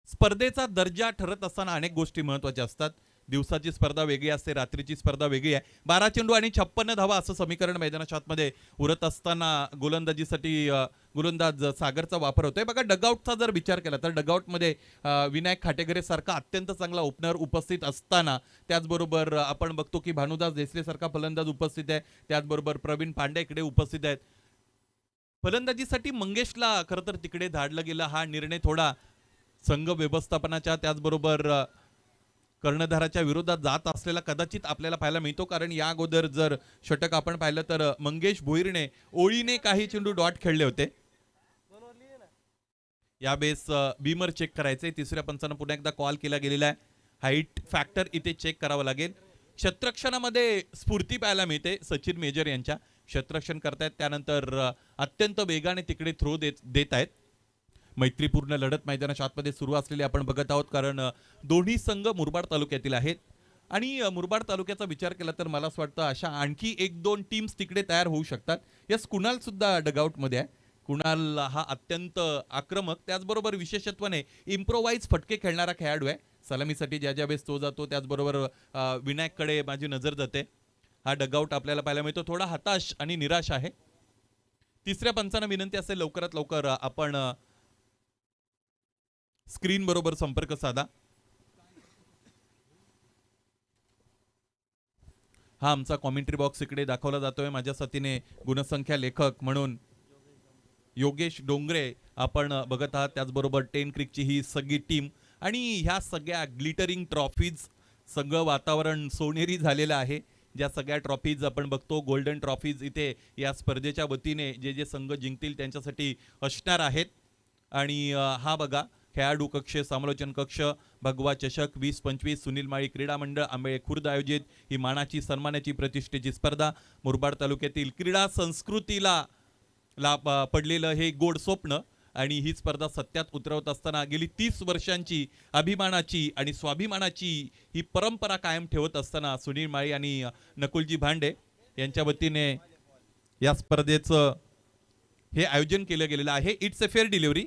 स्पर्धेचा दर्जा ठरत असताना अनेक गोष्टी महत्त्वाच्या असतात. दिवसाची स्पर्धा वेगळी असते, रात्रीची स्पर्धा वेगळी आहे. 12 चेंडू आणि 56 धावा असं समीकरण मैदानाच्या आतमध्ये उरत असताना गोलंदाजीसाठी गोलंदाज सागरचा वापर होतोय. बघा, डगआउटचा जर विचार केला तर डगआउटमध्ये विनायक खाटेगरे सारखा अत्यंत चांगला ओपनर उपस्थित असताना, त्याचबरोबर आपण बघतो की भानुदास देसले सारखा फलंदाज उपस्थित आहे, त्याचबरोबर प्रवीण पांडे इकडे उपस्थित आहेत. फलंदाजीसाठी मंगेशला खरं तर तिकडे धाडलं गेलं. हा निर्णय थोडा संघ व्यवस्थापनाच्या त्याचबरोबर कर्णधाराच्या विरोधात जात असलेला कदाचित आपल्याला पाहायला मिळतो, कारण या अगोदर जर षटक आपण पाहिलं तर मंगेश भोईरने ओळीने काही चेंडू डॉट खेळले होते. यावेळेस बीमर चेक करायचे. तिसऱ्या पंचानं पुन्हा एकदा कॉल केला गेलेला आहे. हाईट फॅक्टर इथे चेक करावा लागेल. क्षेत्ररक्षणामध्ये स्फूर्ती पाहायला मिळते सचिन मेजर यांच्या. क्षेत्ररक्षण करतायत, त्यानंतर अत्यंत वेगाने तिकडे थ्रो देत आहेत. मैत्रीपूर्ण लढत मैदानाच्या आतमध्ये सुरू असलेली आपण बघत आहोत, कारण दोन्ही संघ मुरबाड तालुक्यातील आहेत. आणि मुरबाड तालुक्याचा विचार केला तर मला असं वाटतं अशा आणखी 1-2 टीम्स तिकडे तयार होऊ शकतात. यस, कुणाल सुद्धा डगआउटमध्ये आहे. कुणाल हा अत्यंत आक्रमक, त्याचबरोबर विशेषत्वाने इम्प्रोवाइज फटके खेळणारा खेळाडू आहे. सलामीसाठी ज्या वेळेस तो जातो, त्याचबरोबर विनायककडे माझी नजर जाते. हा डगआउट आपल्याला पाहायला मिळतो. थोडा हताश आणि निराश आहे. तिसऱ्या पंचांना विनंती असेल लवकरात लवकर आपण स्क्रीन बरोबर संपर्क साधा. हा आमचा कॉमेंट्री बॉक्स इकडे दाखवला जातोय. माझ्या साथीने गुणसंख्या लेखक म्हणून योगेश डोंगरे आपण बघत आहात. त्याचबरोबर 10 क्रिकची ही सगळी टीम आणि ह्या सगळ्या ग्लिटरिंग ट्रॉफीज, सगळं वातावरण सोनेरी झालेलं आहे. ज्या सगळ्या ट्रॉफीज आपण बघतो, गोल्डन ट्रॉफीज इथे या स्पर्धेच्या वतीने जे संघ जिंकतील त्यांच्यासाठी असणार आहेत. आणि हा बघा, खेळाडू कक्ष, समालोचन कक्ष, भगवा चषक 2025 सुनील माळी क्रीडा मंडळ आंबेळे खुर्द आयोजित ही मानाची सन्मानाची प्रतिष्ठेची स्पर्धा. मुरबाड तालुक्यातील क्रीडा संस्कृतीला पडलेलं हे गोड स्वप्न आणि ही स्पर्धा सत्यात उतरवत असताना गेली 30 वर्षांची अभिमानाची आणि स्वाभिमानाची ही परंपरा कायम ठेवत असताना सुनील माळी आणि नकुलजी भांडे यांच्या वतीने या स्पर्धेचं हे आयोजन केलं गेलेलं आहे. It's a fair delivery.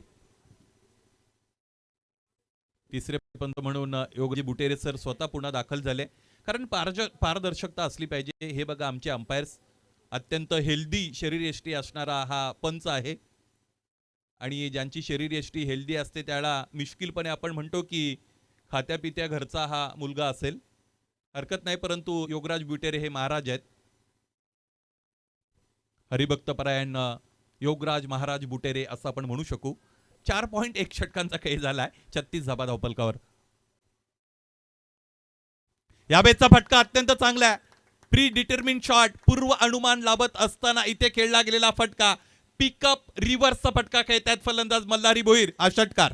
तिसरे पंत म्हणून योगजी बुटेरे सर स्वतः पुन्हा दाखल झाले, कारण पारदर्शकता असली पाहिजे. हे बघा, आमचे अंपायर्स अत्यंत हेल्दी शरीरयष्टी असणारा हा पंच आहे. आणि ज्यांची शरीरयष्टी हेल्दी असते त्याला मिश्किलपणे आपण म्हणतो की खात्यापित्या घरचा हा मुलगा असेल, हरकत नाही. परंतु योगराज बुटेरे हे महाराज आहेत. हरिभक्तपरायण योगराज महाराज बुटेरे असं आपण म्हणू शकू. 4.1 षटकांचा खेळ झालाय 36 धाबा धावफलकावर. या बेसचा फटका अत्यंत चांगला आहे. प्री डिटर्मिन शॉट, पूर्व अनुमान लाभत असताना इथे खेळला गेलेला फटका. पिकअप रिव्हर्सचा फटका खेळतात फलंदाज मल्हारी भोईर. हा षटकार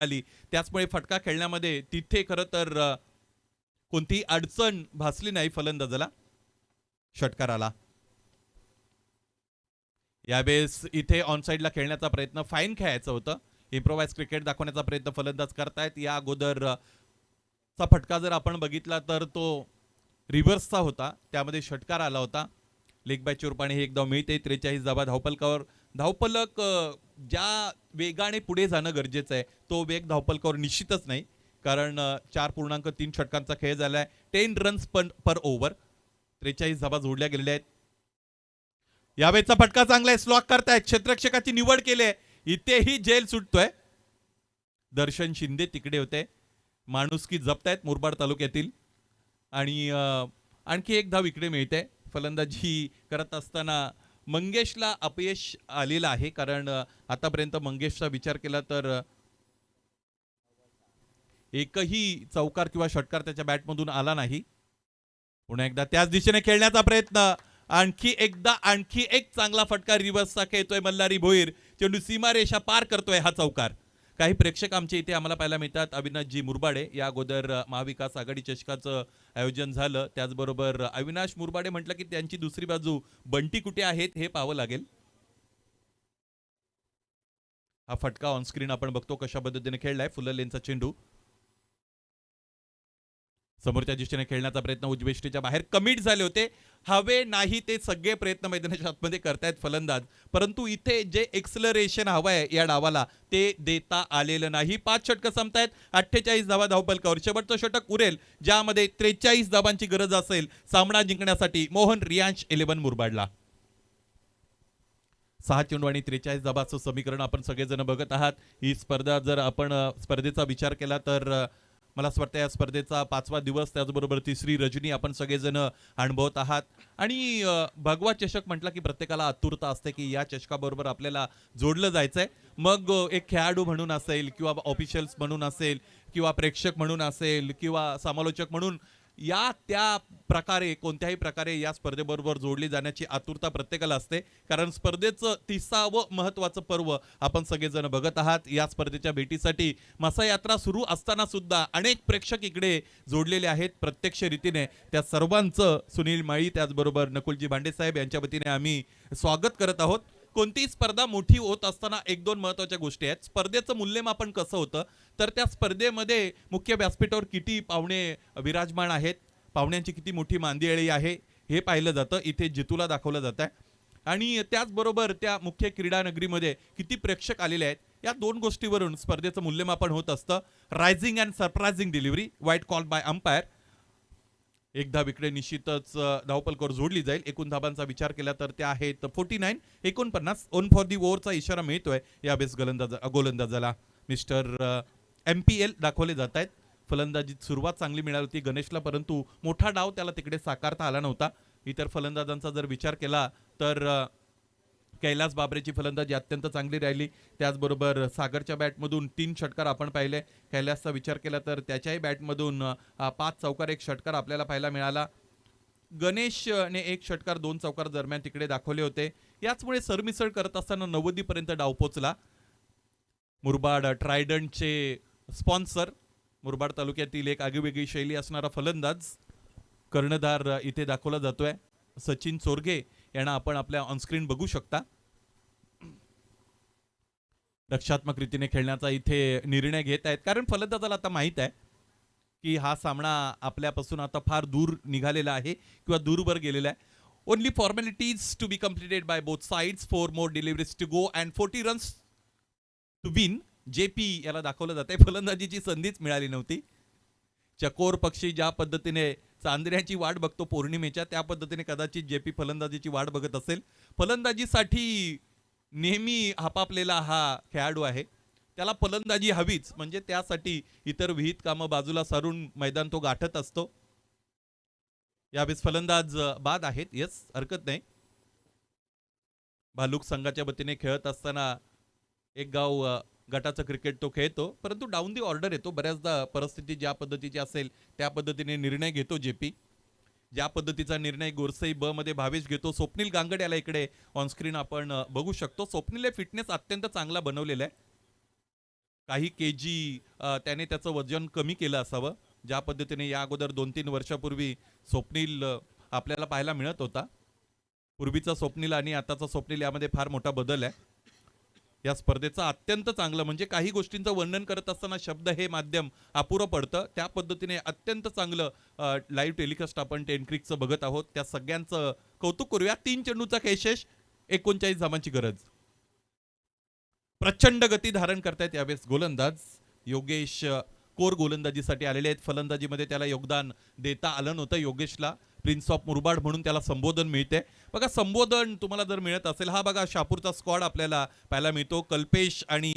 आली, त्याचमुळे फटका खेळण्यामध्ये तिथे खरं तर कोणतीही अडचण भासली नाही फलंदाजाला. षटकाराला यावेळेस इथे ऑनसाइडला खेळण्याचा प्रयत्न, फाईन खेळायचं होतं. इम्प्रोवाइज क्रिकेट दाखवण्याचा प्रयत्न फलंदाज करतायत. या अगोदरचा फटका जर आपण बघितला तर तो रिव्हर्सचा होता, त्यामध्ये षटकार आला होता. लेग बाय चुरपाणी हे एक धाव मिळते. 43 धाबा धावफलकावर. धावफलक ज्या वेगाने पुढे जाणं गरजेचं आहे तो वेग धावफलकावर निश्चितच नाही, कारण 4.3 षटकांचा खेळ झालाय. 10 रन्स पर ओव्हर. 43 धाबा जोडल्या गेलेल्या आहेत. यावेळेचा फटका चांगला आहे. स्लॉक करतायत. क्षेत्ररक्षकाची निवड केली आहे. इथेही जेल सुटतोय. दर्शन शिंदे तिकडे होते. माणुसकी जपतायत मुरबाड तालुक्यातील. आणि आणखी एक धाव इकडे मिळते. फलंदाजी करत असताना मंगेशला अपयश आलेलं आहे, कारण आतापर्यंत मंगेशचा विचार केला तर एकही चौकार किंवा षटकार त्याच्या बॅटमधून आला नाही. पुन्हा एकदा त्याच दिशेने खेळण्याचा प्रयत्न. आणखी एक चांगला फटका रिव्हर्सचा खेळतोय मल्हारी भोईर. चेंडू सीमारेषा पार करतोय हा चौकार. काही प्रेक्षक आमचे इथे आम्हाला पाहायला मिळतात. अविनाशजी मुरबाडे, या अगोदर महाविकास आघाडी चषकाचं आयोजन झालं. त्याचबरोबर अविनाश मुरबाडे म्हटलं की त्यांची दुसरी बाजू बंटी कुठे आहेत हे पाहावं लागेल. हा फटका ऑनस्क्रीन आपण बघतो कशा पद्धतीने खेळलाय. फुल लेनचा चेंडू समोरच्या दिशेने खेळण्याचा प्रयत्न. उजवेष्टीच्या बाहेर कमिट झाले होते. हवे नाही ते सगळे प्रयत्न मैदानाच्या आतमध्ये करतायत फलंदाज, परंतु इथे जे एक्सलरेशन हवंय या डावाला ते देता आलेलं नाही. 5 षटकं संपतायत. 48 धावा धावफलकावर. शेवटचं षटक उरेल ज्यामध्ये 43 धावांची गरज असेल सामना जिंकण्यासाठी. मोहन रियांश 11 मुरबाडला. 6 चेंडू आणि 43 धाबाचं समीकरण आपण सगळेजण बघत आहात. ही स्पर्धा जर आपण स्पर्धेचा विचार केला तर मला असं वाटतं या स्पर्धेचा 5वा दिवस, त्याचबरोबर 3री रजनी आपण सगळेजण अनुभवत आहात. आणि भगवा चषक म्हटला की प्रत्येकाला आतुरता असते की या चषकाबरोबर आपल्याला जोडलं जायचंय. मग एक खेळाडू म्हणून असेल किंवा ऑफिशियल्स म्हणून असेल किंवा प्रेक्षक म्हणून असेल किंवा समालोचक म्हणून या त्या प्रकारे कोणत्याही प्रकारे या स्पर्धेबरोबर जोडली जाण्याची आतुरता प्रत्येकाला असते, कारण स्पर्धेचं 30वं महत्त्वाचं पर्व आपण सगळेजण बघत आहात. या स्पर्धेच्या भेटीसाठी मसा यात्रा सुरू असताना सुद्धा अनेक प्रेक्षक इकडे जोडलेले आहेत प्रत्यक्ष रीतीने. त्या सर्वांचं सुनील माळी त्याचबरोबर नकुलजी भांडेसाहेब यांच्या वतीने आम्ही स्वागत करत आहोत. कोणतीही स्पर्धा मोठी होत असताना एक दोन महत्त्वाच्या गोष्टी आहेत. स्पर्धेचं मूल्यमापन कसं होतं, तर त्या स्पर्धेमध्ये मुख्य व्यासपीठावर किती पाहुणे विराजमान आहेत, पाहुण्यांची किती मोठी मांदियाळी आहे हे पाहिलं जातं. इथे जितूला दाखवलं जातं आणि त्याचबरोबर त्या मुख्य क्रीडा नगरीमध्ये किती प्रेक्षक आलेले आहेत, या दोन गोष्टीवरून स्पर्धेचं मूल्यमापन होत असतं. रायझिंग अँड सरप्रायझिंग डिलिव्हरी, वाईट कॉल बाय अंपायर. एक धाव इकडे निश्चितच धावपलकावर जोडली जाईल. एकूण धाबांचा विचार केला तर त्या आहेत 49, 49. ऑन फॉर दी ओव्हरचा इशारा मिळतोय या बेस गोलंदाजाला. मिस्टर MPL दाखवले जात आहेत. फलंदाजीत सुरुवात चांगली मिळाली होती गणेशला, परंतु मोठा डाव त्याला तिकडे साकारता आला नव्हता. इतर फलंदाजांचा जर विचार केला तर कैलास बाबरेची फलंदाजी अत्यंत चांगली राहिली. त्याचबरोबर सागरच्या बॅटमधून 3 षटकार आपण पाहिले. कैलासचा विचार केला तर त्याच्याही बॅटमधून 5 चौकार 1 षटकार आपल्याला पाहायला मिळाला. गणेशने 1 षटकार 2 चौकार दरम्यान तिकडे दाखवले होते. याचमुळे सरमिसळ करत असताना 90 पर्यंत डाव पोचला. मुरबाड ट्रायडंटचे स्पॉन्सर, मुरबाड तालुक्यातील एक आगीवेगळी शैली असणारा फलंदाज कर्णधार इथे दाखवला जातोय. सचिन चोरगे यांना आपण आपल्या ऑनस्क्रीन बघू शकता. रक्षात्मक रीतीने खेळण्याचा इथे निर्णय घेत आहेत, कारण फलंदाजाला आता माहित आहे की हा सामना आपल्यापासून आता फार दूर निघालेला आहे किंवा दूरवर गेलेला आहे. Only formalities to be completed by both sides, 4 more deliveries to go and 40 runs to win. JP याला दाखवलं जाते. फलंदाजीची संधीच मिळाली नव्हती. चकोर पक्षी ज्या पद्धतीने चांदण्याची वाट बघतो पौर्णिमेच्या, त्या पद्धतीने कदाचित JP फलंदाजीची वाट बघत असेल. फलंदाजीसाठी नेहमी हापापलेला हा खेळाडू आहे. त्याला फलंदाजी हवीच, म्हणजे त्यासाठी इतर विहित कामं बाजूला सारून मैदान तो गाठत असतो. यावेळेस फलंदाज बाद आहेत. येस, हरकत नाही. भालूक संघाच्या वतीने खेळत असताना एक गाव गटाचं क्रिकेट तो खेळतो, परंतु डाऊन दी ऑर्डर येतो. बऱ्याचदा परिस्थिती ज्या पद्धतीची असेल त्या पद्धतीने निर्णय घेतो JP. ज्या पद्धतीचा निर्णय गोरसई ब मध्ये भावेश घेतो. स्वप्नील गांगड याला इकडे ऑनस्क्रीन आपण बघू शकतो. स्वप्नील फिटनेस अत्यंत चांगला बनवलेला आहे. काही KG त्याने त्याचं वजन कमी केलं असावं. ज्या पद्धतीने या अगोदर 2-3 वर्षापूर्वी स्वप्नील आपल्याला पाहायला मिळत होता. पूर्वीचा स्वप्नील आणि आताचा स्वप्नील यामध्ये फार मोठा बदल आहे. या स्पर्धेचं अत्यंत चांगलं, म्हणजे काही गोष्टींचं वर्णन करत असताना शब्द हे माध्यम अपुरं पडतं, त्या पद्धतीने अत्यंत चांगलं लाईव्ह टेलिकास्ट आपण 10 क्रिकचं बघत आहोत. त्या सगळ्यांचं कौतुक करूया. 3 चेंडूचा खेळशेष, 39 धावांची गरज. प्रचंड गती धारण करतायत यावेळेस गोलंदाज. योगेश कोर गोलंदाजीसाठी आलेले आहेत. फलंदाजीमध्ये त्याला योगदान देता आलं नव्हतं योगेशला. प्रिन्स ऑफ मुरबाड म्हणून त्याला संबोधन मिळते. बघा, संबोधन तुम्हाला जर मिळत असेल, हा बघा शहापूरचा स्क्वॉड आपल्याला पाहायला मिळतो. कल्पेश आणि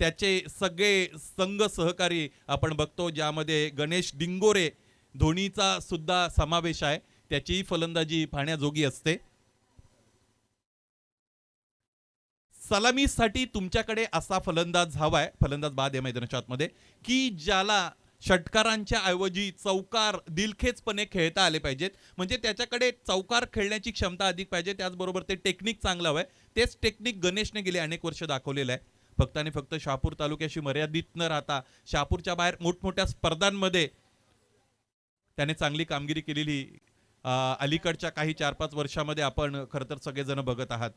त्याचे सगळे संघ सहकारी आपण बघतो, ज्यामध्ये गणेश डिंगोरे धोनीचा सुद्धा समावेश आहे. त्याचीही फलंदाजी पाहण्याजोगी असते. सलामीसाठी तुमच्याकडे असा फलंदाज हवाय, फलंदाज बाद या मैदानाच्या आतमध्ये, की ज्याला षटकारांच्या ऐवजी चौकार दिलखेचपणे खेळता आले पाहिजेत. म्हणजे त्याच्याकडे चौकार खेळण्याची क्षमता अधिक पाहिजे. त्याचबरोबर ते टेक्निक चांगलं हवंय. तेच टेक्निक गणेशने गेले अनेक वर्ष दाखवलेलं आहे. फक्त आणि फक्त शहापूर तालुक्याशी मर्यादित न राहता शहापूरच्या बाहेर मोठमोठ्या स्पर्धांमध्ये त्याने चांगली कामगिरी केलेली अलीकडच्या काही 4-5 वर्षामध्ये आपण खरं तर सगळेजण बघत आहात.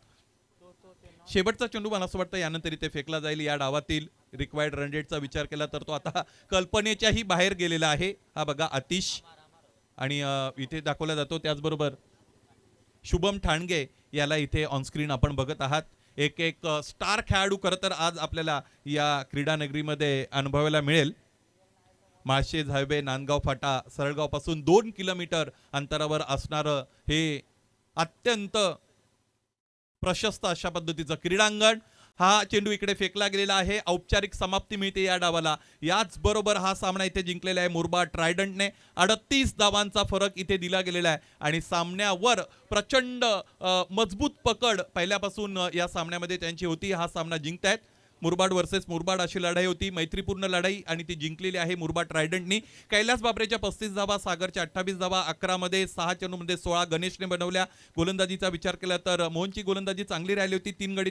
शेवटचा चेंडू मला असं वाटतं यानंतर इथे फेकला जाईल. या डावातील रिक्वायर्ड रन रेटचा विचार केला तर तो आता कल्पनेच्याही बाहेर गेलेला आहे. हा बघा आतिश आणि इथे दाखवला जातो. त्याचबरोबर शुभम ठाणगे याला इथे ऑनस्क्रीन आपण बघत आहात. एक स्टार खेळाडू खरं तर आज आपल्याला या क्रीडा नगरीमध्ये अनुभवायला मिळेल. माळशेज हायवे, नांदगाव फाटा, सरळगाव पासून 2 किलोमीटर अंतरावर असणारं हे अत्यंत प्रशस्त अशा पद्धतीचं क्रीडांगण. हा चेंडू इकडे फेकला गेलेला आहे. औपचारिक समाप्ती मिळते या डावाला. याच बरोबर हा सामना इथे जिंकलेला आहे मुरबाड ट्रायडंटने. 38 धावांचा फरक इथे दिला गेलेला आहे आणि सामन्यावर प्रचंड मजबूत पकड पहिल्यापासून या सामन्यामध्ये त्यांची होती. हा सामना जिंकतायत. मुरबाड वर्सेस मुरबाड अशी लढाई होती, मैत्रीपूर्ण लढाई, आणि ती जिंकलेली आहे मुरबाड ट्रायडंटनी. कैलास बाबरेच्या 35 धावा, सागरच्या 28 धावा, 11 मध्ये 6 चेंडूमध्ये 16 गणेशने बनवल्या. गोलंदाजीचा विचार केला तर मोहनची गोलंदाजी चांगली राहिली होती. 3 गडी